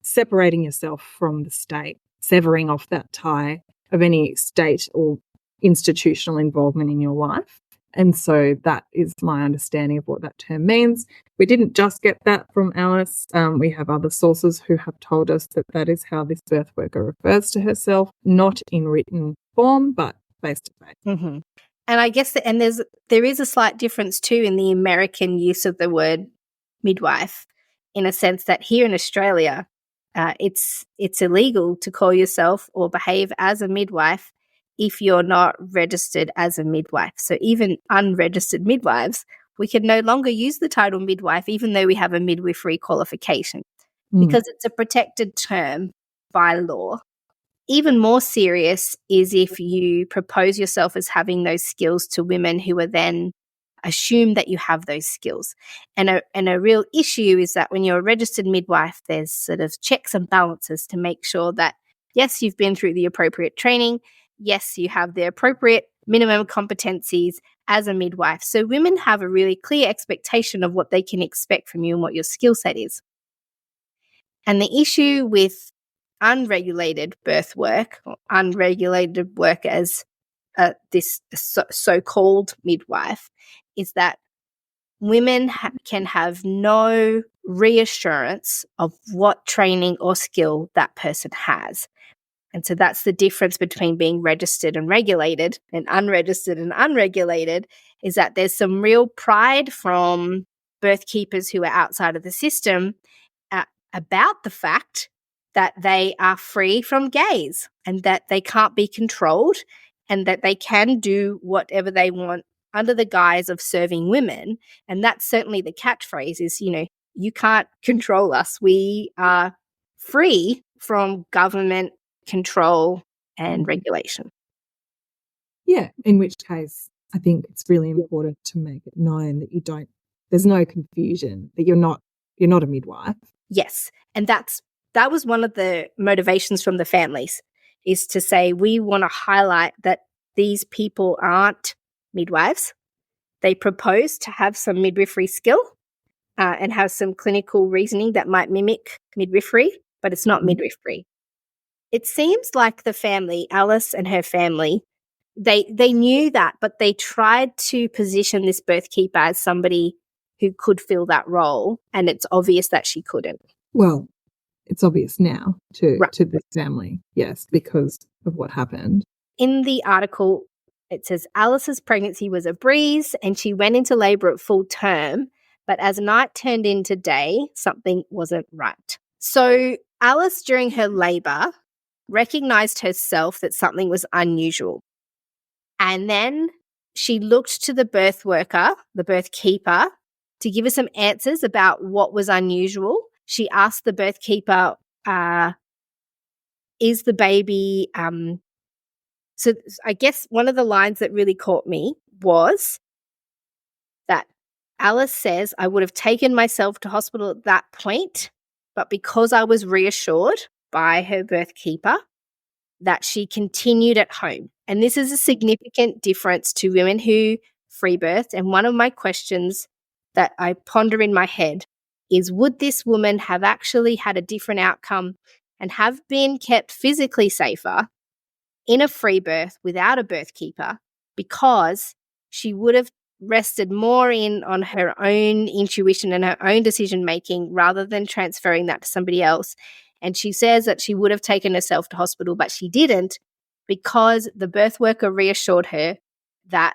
separating yourself from the state, severing off that tie of any state or institutional involvement in your life. And so that is my understanding of what that term means. We didn't just get that from Alice. We have other sources who have told us that that is how this birth worker refers to herself, not in written form, but face-to-face. Mm-hmm. And I guess there is a slight difference too in the American use of the word midwife, in a sense that here in Australia, it's illegal to call yourself or behave as a midwife if you're not registered as a midwife. So even unregistered midwives, we can no longer use the title midwife even though we have a midwifery qualification because it's a protected term by law. Even more serious is if you propose yourself as having those skills to women who are then assume that you have those skills. And a real issue is that when you're a registered midwife, there's sort of checks and balances to make sure that, yes, you've been through the appropriate training, yes, you have the appropriate minimum competencies as a midwife. So women have a really clear expectation of what they can expect from you and what your skill set is. And the issue with unregulated birth work, or unregulated work as this so-called midwife, is that women can have no reassurance of what training or skill that person has. And so that's the difference between being registered and regulated, and unregistered and unregulated, is that there's some real pride from birth keepers who are outside of the system about the fact that they are free from gaze and that they can't be controlled and that they can do whatever they want under the guise of serving women. And that's certainly the catchphrase is, you can't control us. We are free from government control and regulation. Yeah, in which case I think it's really important to make it known that there's no confusion, that you're not a midwife. Yes, and that was one of the motivations from the families, is to say we want to highlight that these people aren't midwives. They propose to have some midwifery skill and have some clinical reasoning that might mimic midwifery, but it's not midwifery. It seems like the family, Alice and her family, they knew that, but they tried to position this birth keeper as somebody who could fill that role, and it's obvious that she couldn't. Well, it's obvious now to the family, yes, because of what happened. In the article, it says Alice's pregnancy was a breeze and she went into labour at full term, but as night turned into day, something wasn't right. So Alice, during her labour, recognised herself that something was unusual. And then she looked to the birth worker, the birth keeper, to give her some answers about what was unusual. She asked the birth keeper, is the baby... So I guess one of the lines that really caught me was that Alice says, I would have taken myself to hospital at that point, but because I was reassured by her birth keeper, that she continued at home. And this is a significant difference to women who free birthed. And one of my questions that I ponder in my head is, would this woman have actually had a different outcome and have been kept physically safer in a free birth without a birth keeper, because she would have rested more in on her own intuition and her own decision making rather than transferring that to somebody else? And she says that she would have taken herself to hospital, but she didn't, because the birth worker reassured her that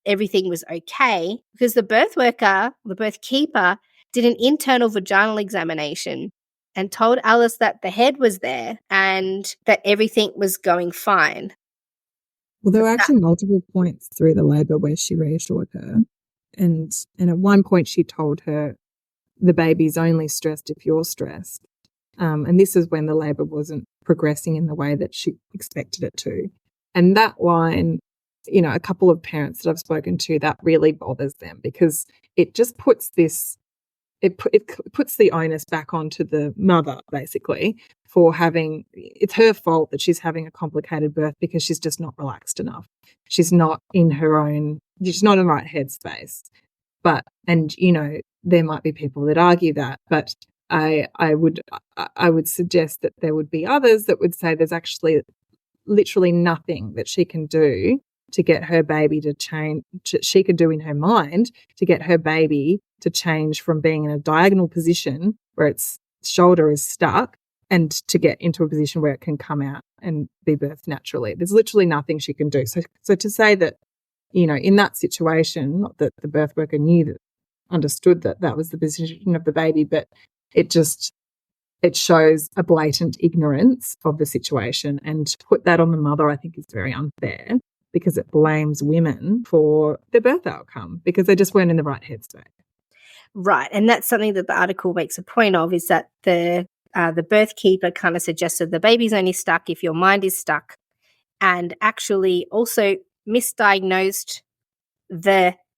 everything was okay, because the birth worker, the birth keeper, did an internal vaginal examination and told Alice that the head was there and that everything was going fine. Well, there were actually multiple points through the labour where she reassured her. And at one point she told her, the baby's only stressed if you're stressed. And this is when the labour wasn't progressing in the way that she expected it to. And that line, a couple of parents that I've spoken to, that really bothers them, because it just puts this... It puts the onus back onto the mother, basically, for it's her fault that she's having a complicated birth because she's just not relaxed enough. She's not in the right headspace. There might be people that argue that, but I would suggest that there would be others that would say there's actually literally nothing that she can do to get her baby to change, she could do in her mind to get her baby to change from being in a diagonal position where its shoulder is stuck and to get into a position where it can come out and be birthed naturally. There's literally nothing she can do. So to say that, in that situation, not that the birth worker understood that that was the position of the baby, but it shows a blatant ignorance of the situation, and to put that on the mother, I think, is very unfair, because it blames women for their birth outcome because they just weren't in the right headspace. Right, and that's something that the article makes a point of, is that the birth keeper kind of suggested the baby's only stuck if your mind is stuck, and actually also misdiagnosed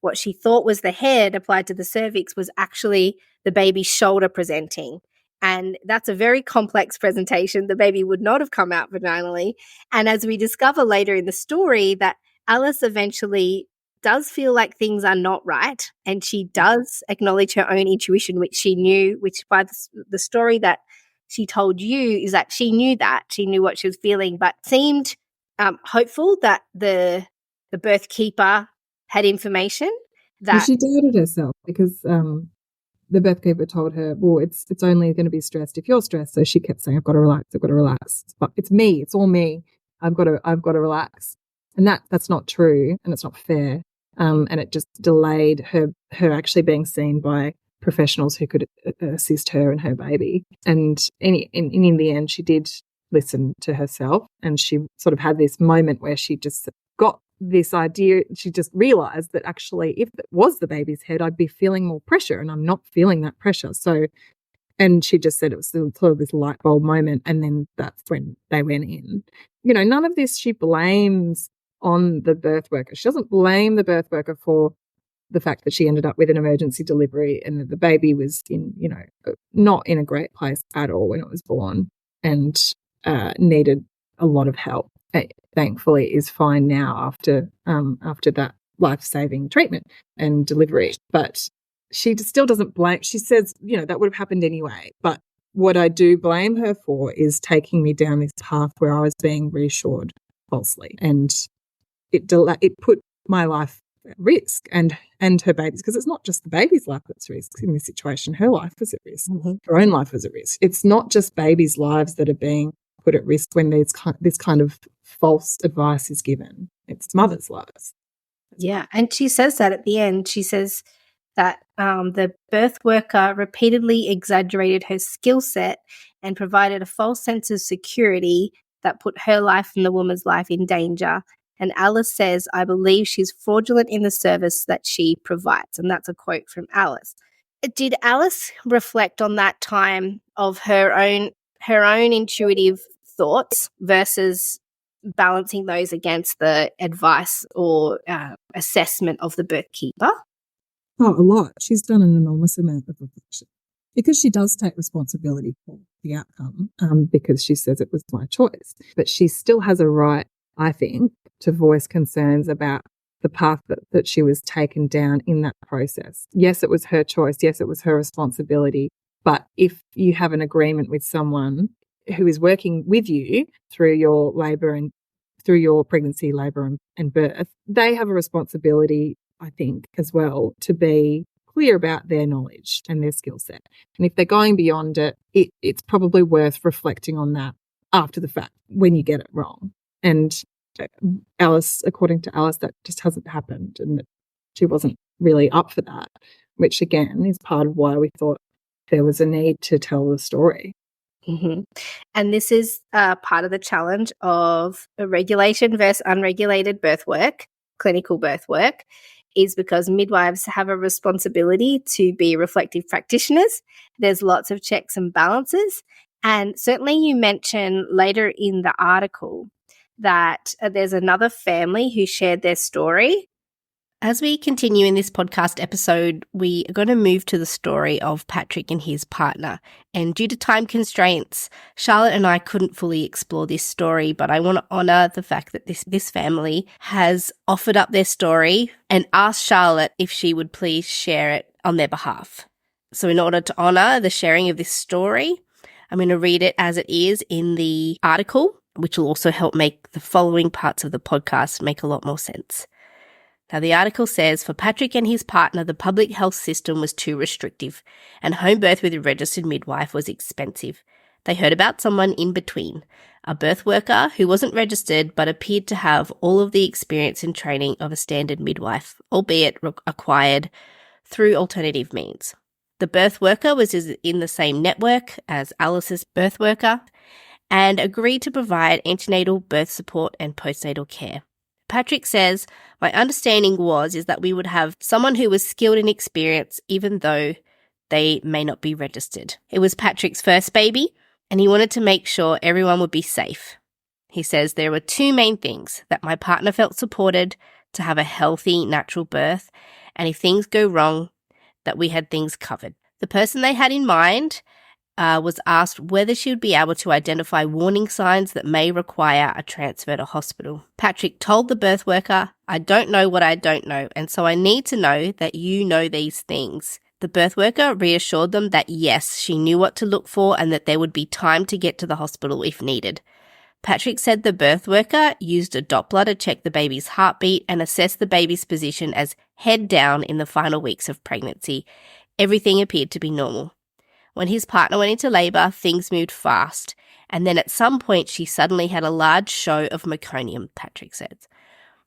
what she thought was the head applied to the cervix was actually the baby's shoulder presenting. And that's a very complex presentation. The baby would not have come out vaginally. And as we discover later in the story, that Alice eventually does feel like things are not right, and she does acknowledge her own intuition, which she knew, which by the story that she told you is that she knew what she was feeling, but seemed hopeful that the birth keeper had information Well, that she doubted herself because the birth keeper told her, well, it's only going to be stressed if you're stressed. So she kept saying, I've got to relax. But it's me. It's all me. I've got to relax. And that's not true, and it's not fair. And it just delayed her actually being seen by professionals who could assist her and her baby. And in the end, she did listen to herself, and she sort of had this moment where she just got this idea. She just realized that actually, if it was the baby's head, I'd be feeling more pressure, and I'm not feeling that pressure. So, and she just said it was sort of this light bulb moment, and then that's when they went in. None of this she blames on the birth worker. She doesn't blame the birth worker for the fact that she ended up with an emergency delivery and that the baby was not in a great place at all when it was born, and needed a lot of help. Thankfully is fine now after that life-saving treatment and delivery. But she still doesn't blame. She says, that would have happened anyway. But what I do blame her for is taking me down this path where I was being reassured falsely, and it put my life at risk and her baby's, because it's not just the baby's life that's at risk in this situation. Her life was at risk. Mm-hmm. Her own life was at risk. It's not just babies' lives that are being put at risk when this kind of false advice is given. It's mothers' lives. Yeah, and she says that at the end. She says that the birth worker repeatedly exaggerated her skill set and provided a false sense of security that put her life and the woman's life in danger. And Alice says, I believe she's fraudulent in the service that she provides. And that's a quote from Alice. Did Alice reflect on that time of her own intuitive thoughts versus balancing those against the advice or assessment of the birth keeper? Oh, a lot. She's done an enormous amount of reflection because she does take responsibility for the outcome, because she says it was my choice. But she still has a right, I think, to voice concerns about the path that she was taken down in that process. Yes, it was her choice. Yes, it was her responsibility. But if you have an agreement with someone who is working with you through your labour and through your pregnancy, labour and birth, they have a responsibility, I think, as well, to be clear about their knowledge and their skill set. And if they're going beyond it, it's probably worth reflecting on that after the fact when you get it wrong. And Alice, according to Alice, that just hasn't happened, and that she wasn't really up for that, which again is part of why we thought there was a need to tell the story. Mm-hmm. And this is part of the challenge of regulation versus unregulated birth work, clinical birth work, is because midwives have a responsibility to be reflective practitioners. There's lots of checks and balances. And certainly you mention later in the article that there's another family who shared their story. As we continue in this podcast episode, we are going to move to the story of Patrick and his partner. And due to time constraints, Charlotte and I couldn't fully explore this story, but I want to honour the fact that this family has offered up their story and asked Charlotte if she would please share it on their behalf. So in order to honour the sharing of this story, I'm going to read it as it is in the article, which will also help make the following parts of the podcast make a lot more sense. Now, the article says, for Patrick and his partner, the public health system was too restrictive, and home birth with a registered midwife was expensive. They heard about someone in between, a birth worker who wasn't registered but appeared to have all of the experience and training of a standard midwife, albeit acquired through alternative means. The birth worker was in the same network as Alice's birth worker and agreed to provide antenatal birth support and postnatal care. Patrick says, my understanding is that we would have someone who was skilled and experienced even though they may not be registered. It was Patrick's first baby and he wanted to make sure everyone would be safe. He says there were two main things: that my partner felt supported to have a healthy, natural birth, and if things go wrong, that we had things covered. The person they had in mind was asked whether she would be able to identify warning signs that may require a transfer to hospital. Patrick told the birth worker, "I don't know what I don't know, and so I need to know that you know these things." The birth worker reassured them that yes, she knew what to look for and that there would be time to get to the hospital if needed. Patrick said the birth worker used a Doppler to check the baby's heartbeat and assess the baby's position as head down in the final weeks of pregnancy. Everything appeared to be normal. When his partner went into labour, things moved fast, and then at some point she suddenly had a large show of meconium, Patrick says.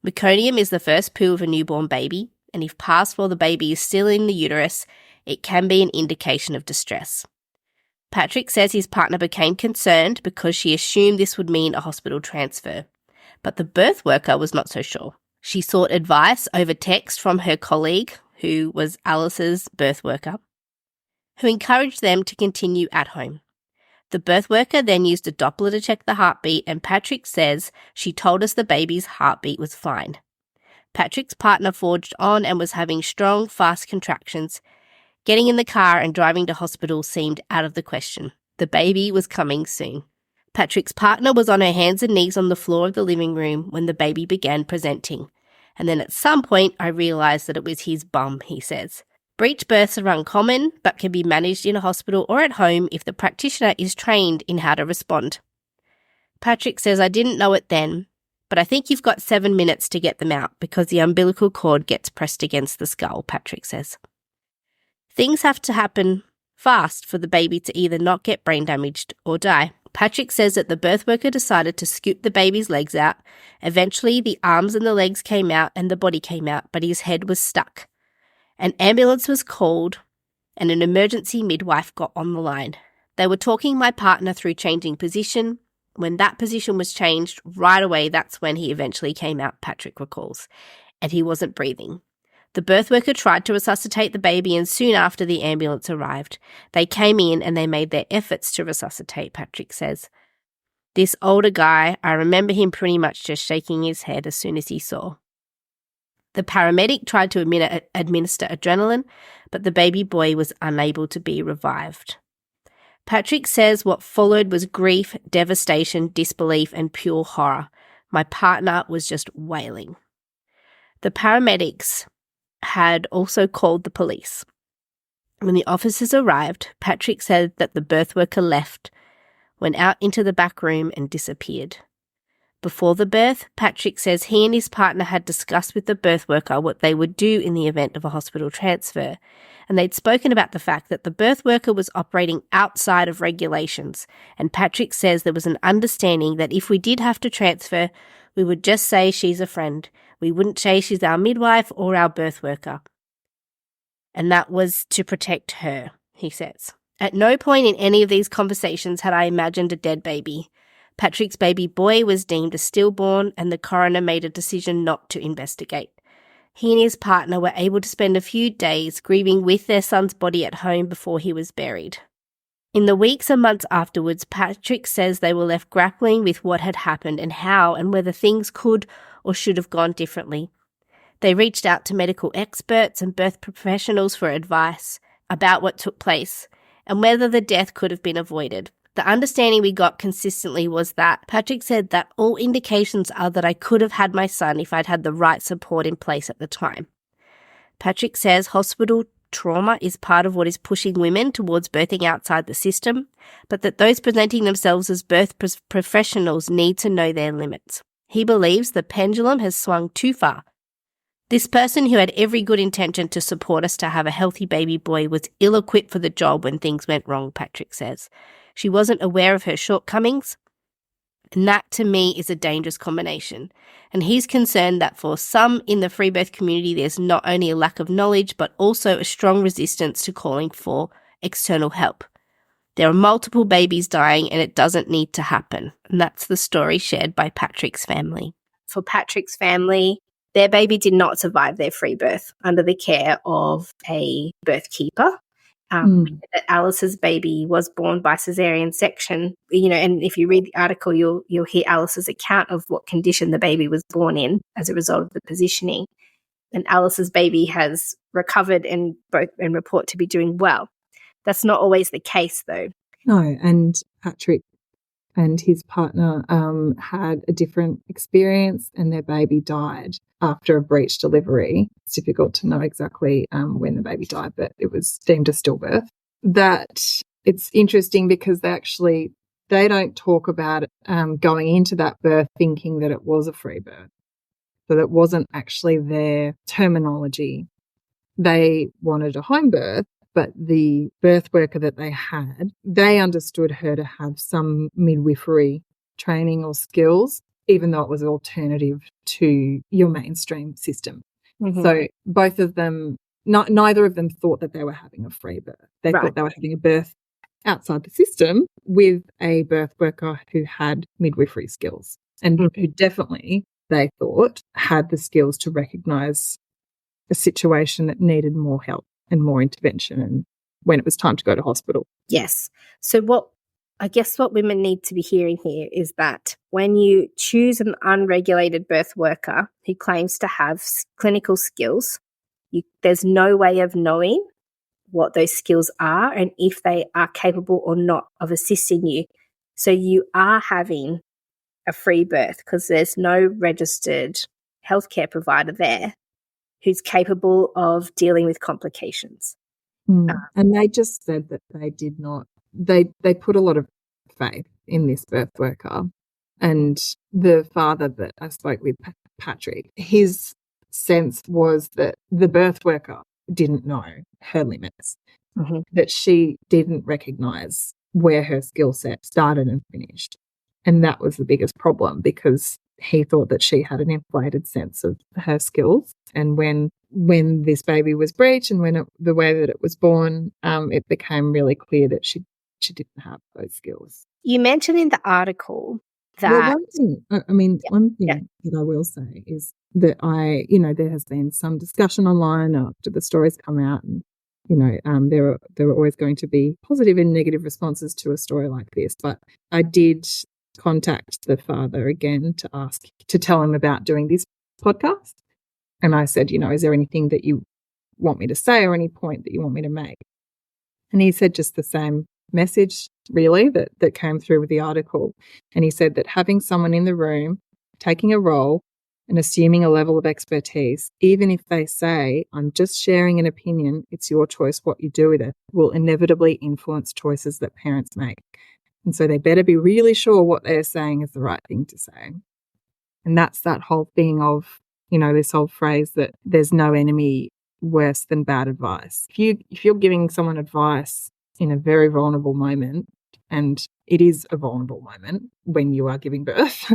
Meconium is the first poo of a newborn baby, and if passed while the baby is still in the uterus, it can be an indication of distress. Patrick says his partner became concerned because she assumed this would mean a hospital transfer, but the birth worker was not so sure. She sought advice over text from her colleague, who was Alice's birth worker, who encouraged them to continue at home. The birth worker then used a Doppler to check the heartbeat, and Patrick says she told us the baby's heartbeat was fine. Patrick's partner forged on and was having strong, fast contractions. Getting in the car and driving to hospital seemed out of the question. The baby was coming soon. Patrick's partner was on her hands and knees on the floor of the living room when the baby began presenting. And then at some point, I realised that it was his bum, he says. Breech births are uncommon, but can be managed in a hospital or at home if the practitioner is trained in how to respond. Patrick says, "I didn't know it then, but I think you've got 7 minutes to get them out because the umbilical cord gets pressed against the skull," Patrick says. Things have to happen fast for the baby to either not get brain damaged or die. Patrick says that the birth worker decided to scoop the baby's legs out. Eventually, the arms and the legs came out and the body came out, but his head was stuck. An ambulance was called and an emergency midwife got on the line. They were talking my partner through changing position. When that position was changed, right away, that's when he eventually came out, Patrick recalls, and he wasn't breathing. The birth worker tried to resuscitate the baby, and soon after the ambulance arrived. They came in and they made their efforts to resuscitate, Patrick says. This older guy, I remember him pretty much just shaking his head as soon as he saw. The paramedic tried to administer adrenaline, but the baby boy was unable to be revived. Patrick says what followed was grief, devastation, disbelief, and pure horror. My partner was just wailing. The paramedics had also called the police. When the officers arrived, Patrick said that the birth worker left, went out into the back room and disappeared. Before the birth, Patrick says he and his partner had discussed with the birth worker what they would do in the event of a hospital transfer, and they'd spoken about the fact that the birth worker was operating outside of regulations, and Patrick says there was an understanding that if we did have to transfer, we would just say she's a friend. We wouldn't say she's our midwife or our birth worker. And that was to protect her, he says. At no point in any of these conversations had I imagined a dead baby. Patrick's baby boy was deemed a stillborn, and the coroner made a decision not to investigate. He and his partner were able to spend a few days grieving with their son's body at home before he was buried. In the weeks and months afterwards, Patrick says they were left grappling with what had happened and how and whether things could or should have gone differently. They reached out to medical experts and birth professionals for advice about what took place and whether the death could have been avoided. The understanding we got consistently was that Patrick said that all indications are that I could have had my son if I'd had the right support in place at the time. Patrick says hospital trauma is part of what is pushing women towards birthing outside the system, but that those presenting themselves as birth professionals need to know their limits. He believes the pendulum has swung too far. This person who had every good intention to support us to have a healthy baby boy was ill-equipped for the job when things went wrong, Patrick says. She wasn't aware of her shortcomings, and that to me is a dangerous combination. And he's concerned that for some in the free birth community, there's not only a lack of knowledge, but also a strong resistance to calling for external help. There are multiple babies dying and it doesn't need to happen. And that's the story shared by Patrick's family. For Patrick's family, their baby did not survive their free birth under the care of a birthkeeper. Alice's baby was born by cesarean section, and if you read the article, you'll hear Alice's account of what condition the baby was born in as a result of the positioning. And Alice's baby has recovered and report to be doing well. That's not always the case, though. No, and Patrick and his partner had a different experience, and their baby died after a breech delivery. It's difficult to know exactly when the baby died, but it was deemed a stillbirth. That it's interesting because they don't talk about going into that birth thinking that it was a free birth. So that wasn't actually their terminology. They wanted a home birth, but the birth worker that they had, they understood her to have some midwifery training or skills, even though it was an alternative to your mainstream system. Mm-hmm. So both of them, neither of them thought that they were having a free birth. They thought they were having a birth outside the system with a birth worker who had midwifery skills and who definitely, they thought, had the skills to recognise a situation that needed more help and more intervention and when it was time to go to hospital. Yes. So what women need to be hearing here is that when you choose an unregulated birth worker who claims to have clinical skills, there's no way of knowing what those skills are and if they are capable or not of assisting you. So you are having a free birth because there's no registered healthcare provider there who's capable of dealing with complications. And they just said that they did not, they put a lot of faith in this birth worker. And the father that I spoke with, Patrick, his sense was that the birth worker didn't know her limits, that she didn't recognise where her skill set started and finished. And that was the biggest problem because he thought that she had an inflated sense of her skills. And when this baby was breached and the way that it was born, it became really clear that she didn't have those skills. You mentioned in the article that... Well, one thing that I will say is that there has been some discussion online after the stories come out and, there are always going to be positive and negative responses to a story like this. But I did contact the father again to tell him about doing this podcast. And I said, is there anything that you want me to say or any point that you want me to make? And he said just the same message, really, that came through with the article. And he said that having someone in the room, taking a role and assuming a level of expertise, even if they say, I'm just sharing an opinion, it's your choice what you do with it, will inevitably influence choices that parents make. And so they better be really sure what they're saying is the right thing to say. And that's that whole thing of, this old phrase that there's no enemy worse than bad advice. If you're giving someone advice in a very vulnerable moment, and it is a vulnerable moment when you are giving birth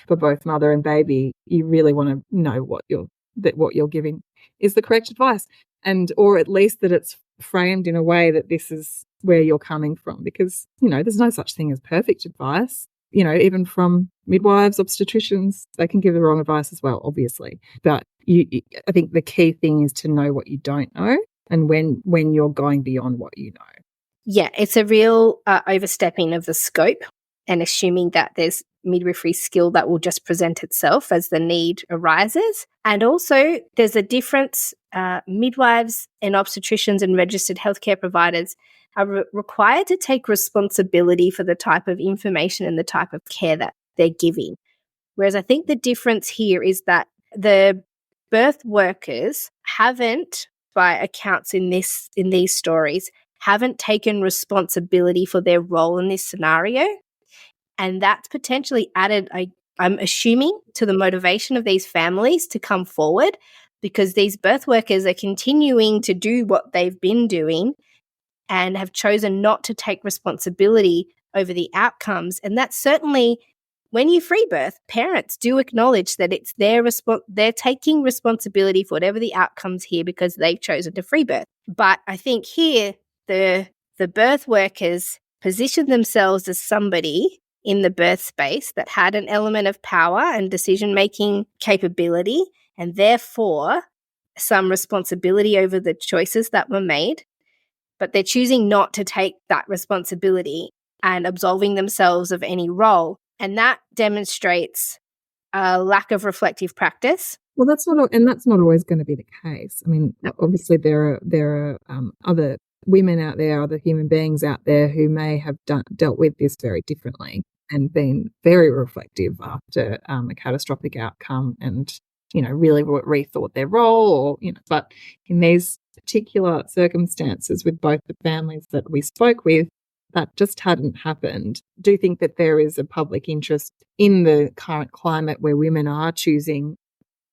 for both mother and baby, you really want to know what you're giving is the correct advice, or at least that it's framed in a way that this is where you're coming from, because there's no such thing as perfect advice. Even from midwives, obstetricians, they can give the wrong advice as well, obviously. But I think the key thing is to know what you don't know and when you're going beyond what you know. Yeah, it's a real overstepping of the scope and assuming that there's midwifery skill that will just present itself as the need arises. And also there's a difference. Midwives and obstetricians and registered healthcare providers are required to take responsibility for the type of information and the type of care that they're giving. Whereas I think the difference here is that the birth workers haven't, by accounts in these stories, haven't taken responsibility for their role in this scenario. And that's potentially added, I'm assuming, to the motivation of these families to come forward, because these birth workers are continuing to do what they've been doing and have chosen not to take responsibility over the outcomes. And that's certainly, when you free birth, parents do acknowledge that it's they're taking responsibility for whatever the outcomes here because they've chosen to free birth. But I think here the birth workers position themselves as somebody in the birth space that had an element of power and decision-making capability, and therefore some responsibility over the choices that were made. But they're choosing not to take that responsibility and absolving themselves of any role. And that demonstrates a lack of reflective practice. Well, that's not always going to be the case. I mean, obviously there are other women out there, other human beings out there who may have dealt with this very differently and been very reflective after a catastrophic outcome and, really rethought their role but in these particular circumstances with both the families that we spoke with, that just hadn't happened. Do you think that there is a public interest in the current climate where women are choosing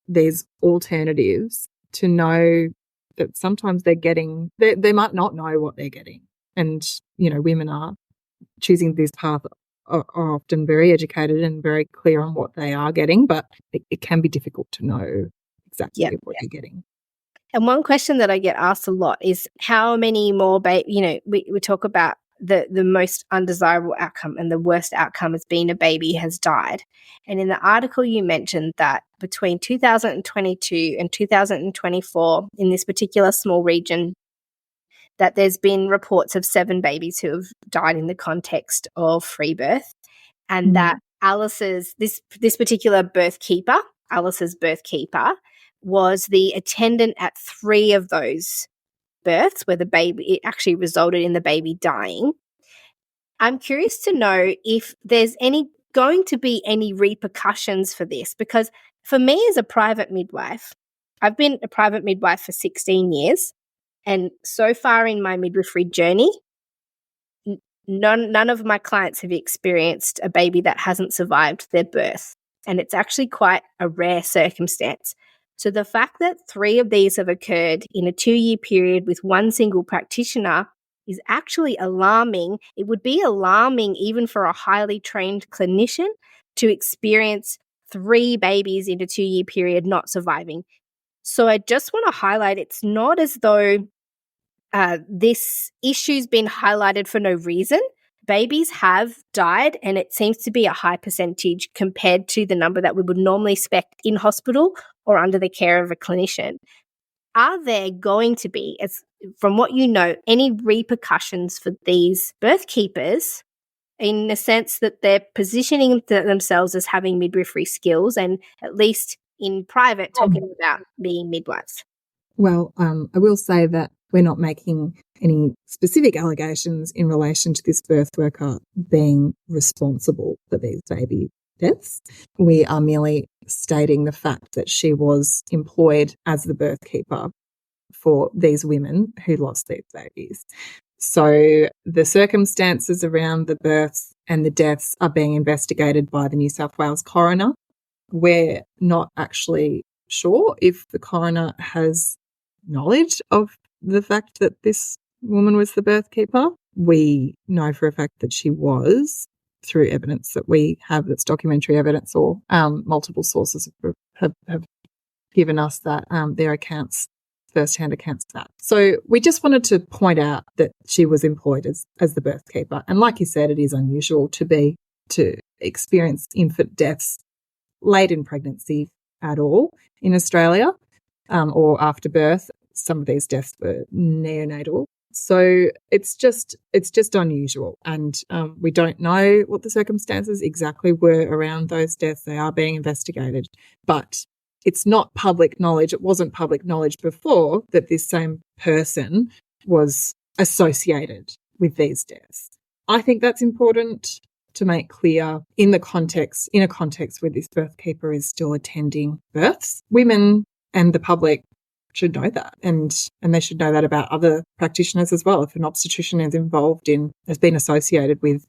these alternatives to know that sometimes they might not know what they're getting? And, women are choosing this path are often very educated and very clear on what they are getting, but it can be difficult to know exactly what you're getting. And one question that I get asked a lot is how many more, we talk about the most undesirable outcome, and the worst outcome has been a baby has died. And in the article you mentioned that between 2022 and 2024 in this particular small region, that there's been reports of 7 babies who have died in the context of free birth, and that Alice's this particular birthkeeper, Alice's birthkeeper, was the attendant at 3 of those births where it actually resulted in the baby dying. I'm curious to know if there's going to be any repercussions for this, because for me as a private midwife, I've been a private midwife for 16 years. And so far in my midwifery journey, none of my clients have experienced a baby that hasn't survived their birth. And it's actually quite a rare circumstance. So the fact that 3 of these have occurred in a 2-year period with one single practitioner is actually alarming. It would be alarming even for a highly trained clinician to experience 3 babies in a 2-year period not surviving. So I just want to highlight, it's not as though this issue's been highlighted for no reason. Babies have died, and it seems to be a high percentage compared to the number that we would normally expect in hospital or under the care of a clinician. Are there going to be, from what you know, any repercussions for these birth keepers in the sense that they're positioning themselves as having midwifery skills and at least in private talking about being midwives? Well, I will say that we're not making any specific allegations in relation to this birth worker being responsible for these baby deaths. We are merely stating the fact that she was employed as the birth keeper for these women who lost these babies. So the circumstances around the births and the deaths are being investigated by the New South Wales coroner. We're not actually sure if the coroner has knowledge of the fact that this woman was the birth keeper. We know for a fact that she was, through evidence that we have that's documentary evidence, or multiple sources have given us that their accounts, first-hand accounts of that. So we just wanted to point out that she was employed as the birth keeper. And like you said, it is unusual to experience infant deaths late in pregnancy at all in Australia, or after birth. Some of these deaths were neonatal. So it's just unusual, and we don't know what the circumstances exactly were around those deaths. They are being investigated, but it's not public knowledge. It wasn't public knowledge before that this same person was associated with these deaths. I think that's important to make clear in a context where this birth keeper is still attending births. Women and the public should know that, and they should know that about other practitioners as well. If an obstetrician has been associated with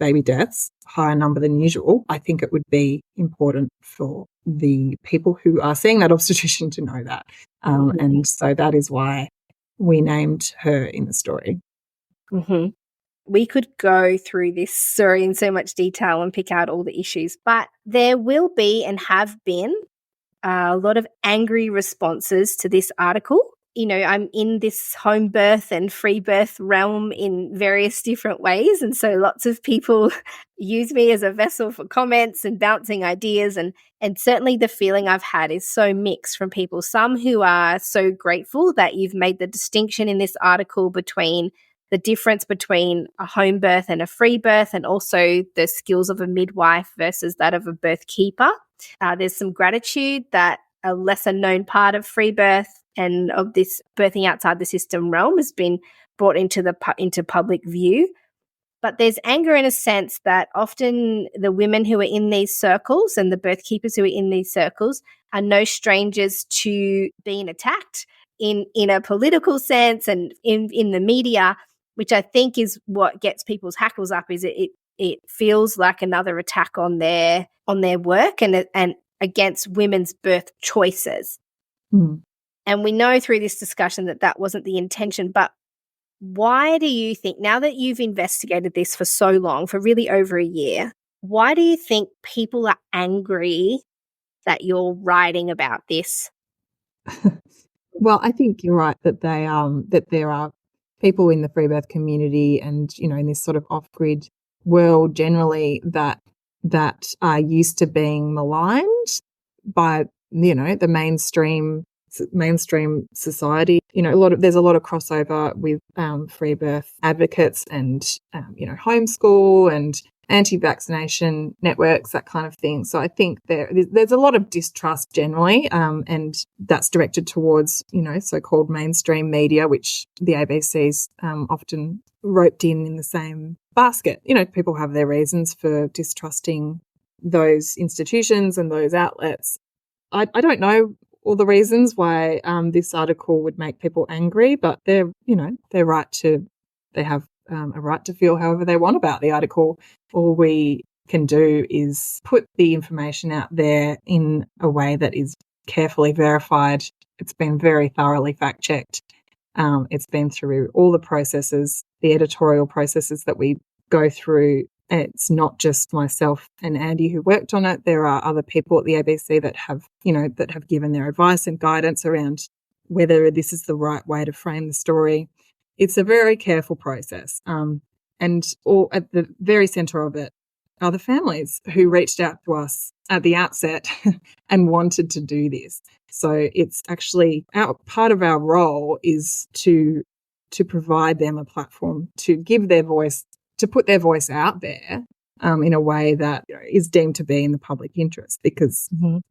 baby deaths, higher number than usual, I think it would be important for the people who are seeing that obstetrician to know that. And so that is why we named her in the story. Mm-hmm. We could go through this story in so much detail and pick out all the issues, but there will be and have been a lot of angry responses to this article. I'm in this home birth and free birth realm in various different ways, and so lots of people use me as a vessel for comments and bouncing ideas, and certainly the feeling I've had is so mixed from people. Some who are so grateful that you've made the distinction in this article between the difference between a home birth and a free birth, and also the skills of a midwife versus that of a birth keeper. There's some gratitude that a lesser known part of free birth and of this birthing outside the system realm has been brought into public view. But there's anger in a sense that often the women who are in these circles and the birth keepers who are in these circles are no strangers to being attacked in a political sense and in the media, which I think is what gets people's hackles up. Is it feels like another attack on their work and against women's birth choices. Mm. And we know through this discussion that wasn't the intention, but why do you think, now that you've investigated this for so long, for really over a year, why do you think people are angry that you're writing about this? Well, I think you're right that that there are people in the free birth community and, in this sort of off-grid world generally that are used to being maligned by, the mainstream society. There's a lot of crossover with free birth advocates and homeschool and anti-vaccination networks, that kind of thing. So I think there's a lot of distrust generally, and that's directed towards so-called mainstream media, which the ABC's often roped in the same basket. People have their reasons for distrusting those institutions and those outlets. I don't know all the reasons why this article would make people angry, but they have a right to feel however they want about the article. All we can do is put the information out there in a way that is carefully verified. It's been very thoroughly fact-checked. It's been through all the processes, the editorial processes that we go through. It's not just myself and Andy who worked on it. There are other people at the ABC that have given their advice and guidance around whether this is the right way to frame the story. It's a very careful process. And all at the very centre of it are the families who reached out to us at the outset and wanted to do this. So it's actually part of our role is to provide them a platform, to give their voice, to put their voice out there in a way that is deemed to be in the public interest, because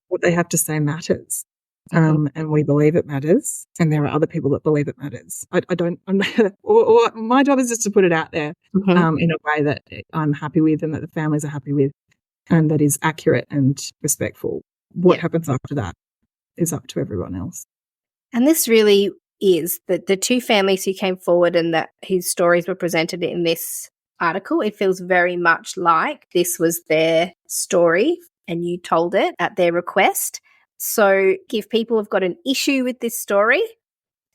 what they have to say matters. And we believe it matters, and there are other people that believe it matters. My job is just to put it out there in a way that I'm happy with and that the families are happy with and that is accurate and respectful. What happens after that is up to everyone else. And this really is the two families who came forward and whose stories were presented in this article. It feels very much like this was their story and you told it at their request. So if people have got an issue with this story,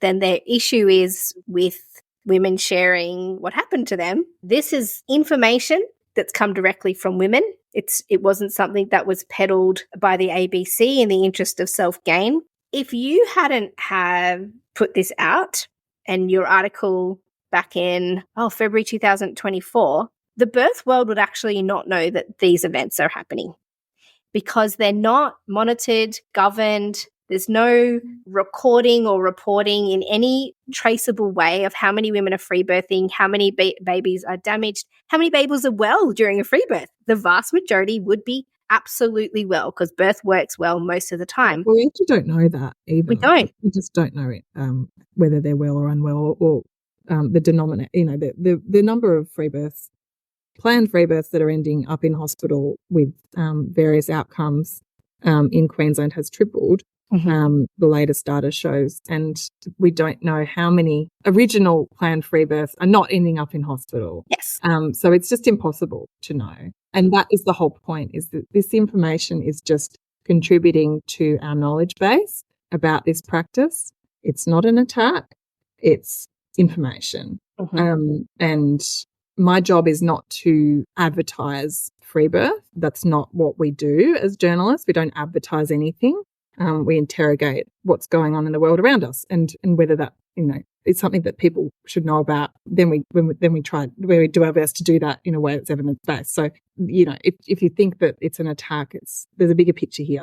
then their issue is with women sharing what happened to them. This is information that's come directly from women. It wasn't something that was peddled by the ABC in the interest of self-gain. If you hadn't have put this out and your article back in February 2024, the birth world would actually not know that these events are happening, because they're not monitored, governed. There's no recording or reporting in any traceable way of how many women are free birthing, how many babies are damaged, how many babies are well during a free birth. The vast majority would be absolutely well, because birth works well most of the time. Well, we actually don't know that either. We don't. We just don't know it, whether they're well or unwell, or the denominator. The number of free births, planned free births that are ending up in hospital with various outcomes in Queensland has tripled. The latest data shows, and we don't know how many original planned free births are not ending up in hospital. Yes. So it's just impossible to know. And that is the whole point, is that this information is just contributing to our knowledge base about this practice. It's not an attack, it's information. And my job is not to advertise free birth. That's not what we do as journalists. We don't advertise anything. We interrogate what's going on in the world around us, and whether that is something that people should know about. Then we do our best to do that in a way that's evidence based. So if you think that it's an attack, there's a bigger picture here,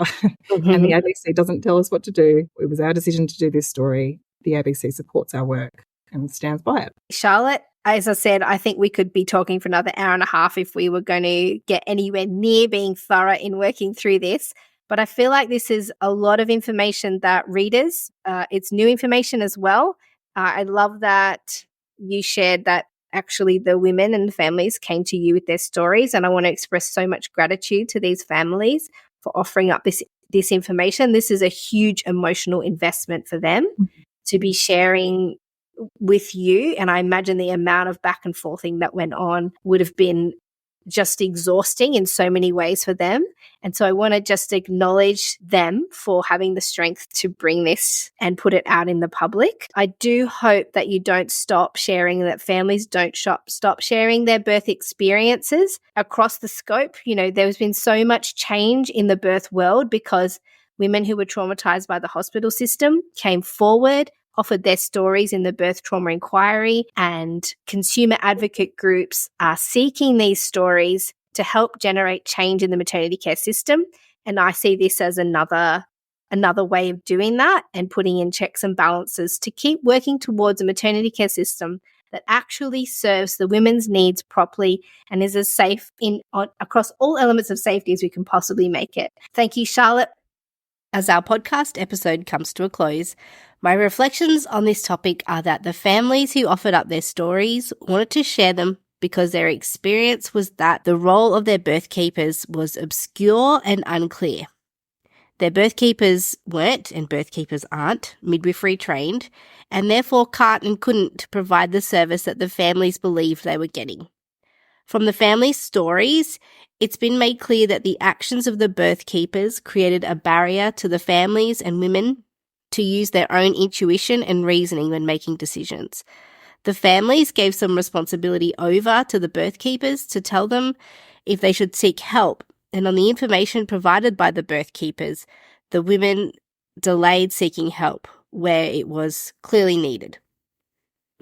and the ABC doesn't tell us what to do. It was our decision to do this story. The ABC supports our work and stands by it. Charlotte, as I said, I think we could be talking for another hour and a half if we were going to get anywhere near being thorough in working through this. But I feel like this is a lot of information that readers, it's new information as well. I love that you shared that actually the women and the families came to you with their stories. And I want to express so much gratitude to these families for offering up this information. This is a huge emotional investment for them to be sharing with you. And I imagine the amount of back and forthing that went on would have been just exhausting in so many ways for them. And so I want to just acknowledge them for having the strength to bring this and put it out in the public. I do hope that you don't stop sharing, that families don't stop sharing their birth experiences across the scope. You know, there's been so much change in the birth world because women who were traumatized by the hospital system came forward, offered their stories in the birth trauma inquiry, and consumer advocate groups are seeking these stories to help generate change in the maternity care system. And I see this as another way of doing that and putting in checks and balances to keep working towards a maternity care system that actually serves the women's needs properly and is as safe across all elements of safety as we can possibly make it. Thank you, Charlotte. As our podcast episode comes to a close, my reflections on this topic are that the families who offered up their stories wanted to share them because their experience was that the role of their birth keepers was obscure and unclear. Their birth keepers weren't, and birth keepers aren't, midwifery trained, and therefore can't and couldn't provide the service that the families believed they were getting. From the families' stories, it's been made clear that the actions of the birth keepers created a barrier to the families and women to use their own intuition and reasoning when making decisions. The families gave some responsibility over to the birth keepers to tell them if they should seek help, and on the information provided by the birth keepers, the women delayed seeking help where it was clearly needed.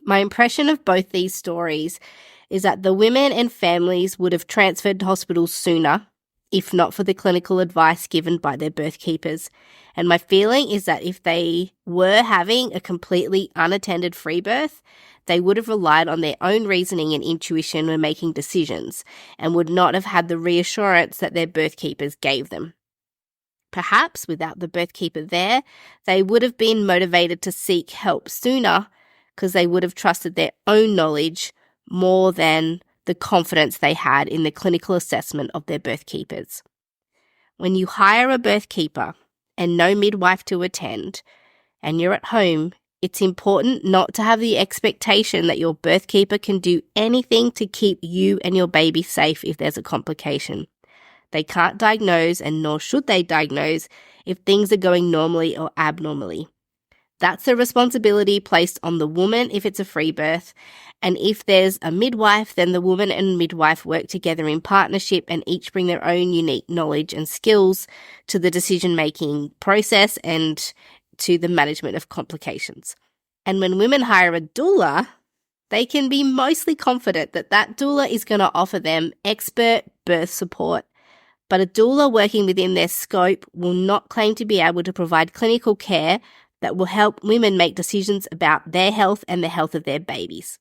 My impression of both these stories is that the women and families would have transferred to hospitals sooner, if not for the clinical advice given by their birth keepers. And my feeling is that if they were having a completely unattended free birth, they would have relied on their own reasoning and intuition when making decisions and would not have had the reassurance that their birth keepers gave them. Perhaps without the birth keeper there, they would have been motivated to seek help sooner because they would have trusted their own knowledge more than the confidence they had in the clinical assessment of their birth keepers. When you hire a birth keeper and no midwife to attend, and you're at home, it's important not to have the expectation that your birth keeper can do anything to keep you and your baby safe if there's a complication. They can't diagnose, and nor should they diagnose, if things are going normally or abnormally. That's a responsibility placed on the woman if it's a free birth, and if there's a midwife, then the woman and midwife work together in partnership and each bring their own unique knowledge and skills to the decision-making process and to the management of complications. And when women hire a doula, they can be mostly confident that that doula is going to offer them expert birth support, but a doula working within their scope will not claim to be able to provide clinical care that will help women make decisions about their health and the health of their babies.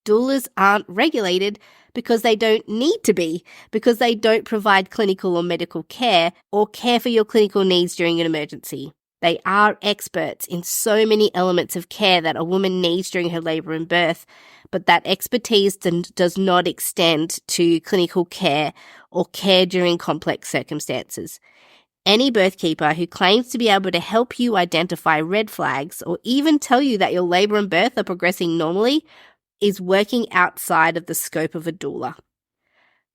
Doulas aren't regulated because they don't need to be, because they don't provide clinical or medical care or care for your clinical needs during an emergency. They are experts in so many elements of care that a woman needs during her labour and birth, but that expertise does not extend to clinical care or care during complex circumstances. Any birth keeper who claims to be able to help you identify red flags or even tell you that your labour and birth are progressing normally is working outside of the scope of a doula.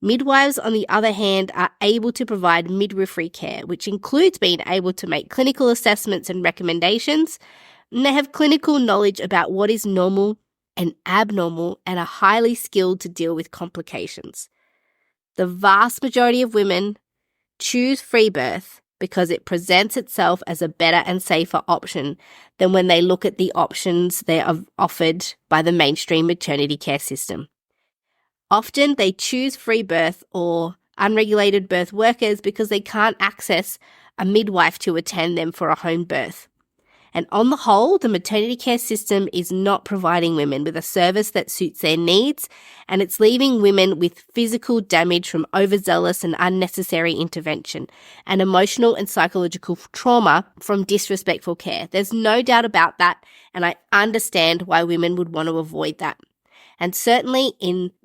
Midwives, on the other hand, are able to provide midwifery care, which includes being able to make clinical assessments and recommendations, and they have clinical knowledge about what is normal and abnormal and are highly skilled to deal with complications. The vast majority of women choose free birth because it presents itself as a better and safer option than when they look at the options they are offered by the mainstream maternity care system. Often they choose free birth or unregulated birth workers because they can't access a midwife to attend them for a home birth. And on the whole, the maternity care system is not providing women with a service that suits their needs, and it's leaving women with physical damage from overzealous and unnecessary intervention and emotional and psychological trauma from disrespectful care. There's no doubt about that, and I understand why women would want to avoid that. And certainly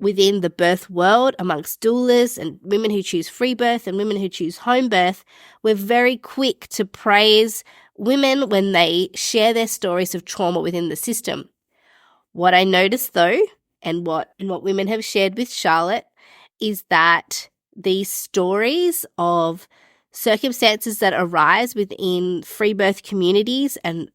within the birth world, amongst doulas and women who choose free birth and women who choose home birth, we're very quick to praise women when they share their stories of trauma within the system. What I noticed though, and what women have shared with Charlotte, is that these stories of circumstances that arise within free birth communities and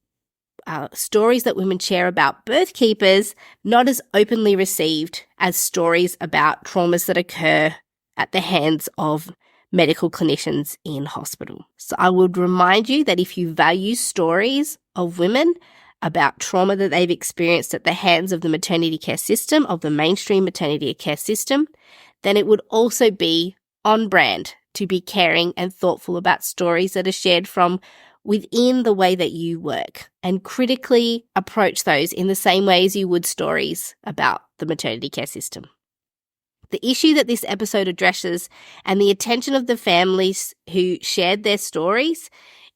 stories that women share about birthkeepers, not as openly received as stories about traumas that occur at the hands of medical clinicians in hospital. So I would remind you that if you value stories of women about trauma that they've experienced at the hands of the maternity care system, of the mainstream maternity care system, then it would also be on brand to be caring and thoughtful about stories that are shared from within the way that you work, and critically approach those in the same way as you would stories about the maternity care system. The issue that this episode addresses and the attention of the families who shared their stories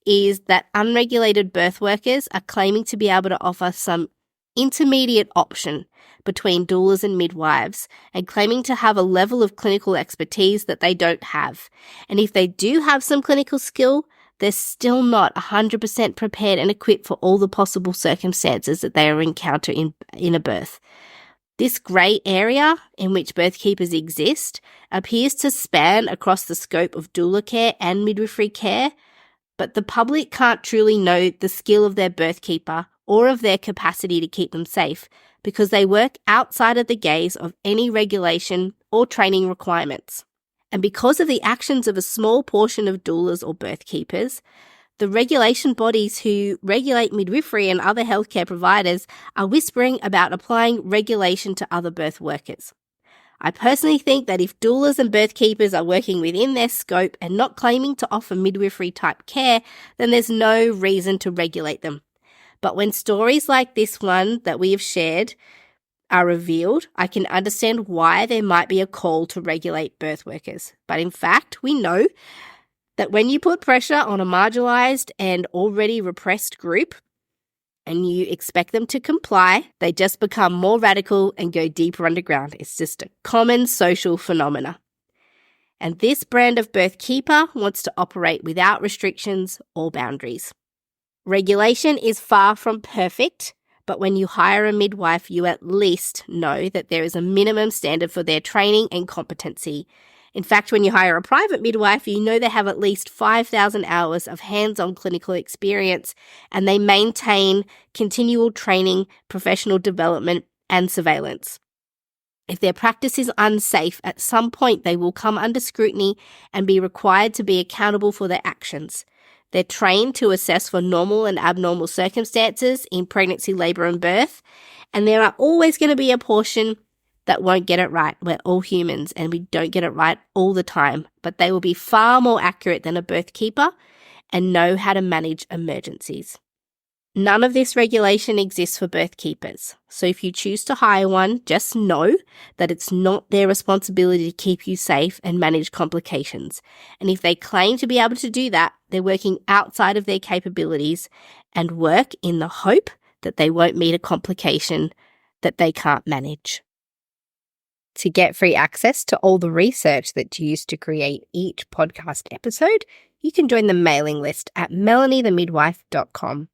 is that unregulated birth workers are claiming to be able to offer some intermediate option between doulas and midwives, and claiming to have a level of clinical expertise that they don't have. And if they do have some clinical skill, they're still not 100% prepared and equipped for all the possible circumstances that they are encounter in a birth. This grey area in which birthkeepers exist appears to span across the scope of doula care and midwifery care, but the public can't truly know the skill of their birthkeeper or of their capacity to keep them safe because they work outside of the gaze of any regulation or training requirements. And because of the actions of a small portion of doulas or birthkeepers, the regulation bodies who regulate midwifery and other healthcare providers are whispering about applying regulation to other birth workers. I personally think that if doulas and birthkeepers are working within their scope and not claiming to offer midwifery type care, then there's no reason to regulate them. But when stories like this one that we have shared are revealed, I can understand why there might be a call to regulate birth workers. But in fact, we know that when you put pressure on a marginalised and already repressed group and you expect them to comply, they just become more radical and go deeper underground. It's just a common social phenomena. And this brand of birthkeeper wants to operate without restrictions or boundaries. Regulation is far from perfect, but when you hire a midwife, you at least know that there is a minimum standard for their training and competency. In fact, when you hire a private midwife, you know they have at least 5,000 hours of hands-on clinical experience, and they maintain continual training, professional development, and surveillance. If their practice is unsafe, at some point they will come under scrutiny and be required to be accountable for their actions. They're trained to assess for normal and abnormal circumstances in pregnancy, labour and birth, and there are always going to be a portion that won't get it right. We're all humans and we don't get it right all the time, but they will be far more accurate than a birthkeeper and know how to manage emergencies. None of this regulation exists for birthkeepers, so if you choose to hire one, just know that it's not their responsibility to keep you safe and manage complications. And if they claim to be able to do that, they're working outside of their capabilities and work in the hope that they won't meet a complication that they can't manage. To get free access to all the research that's used to create each podcast episode, you can join the mailing list at melaniethemidwife.com.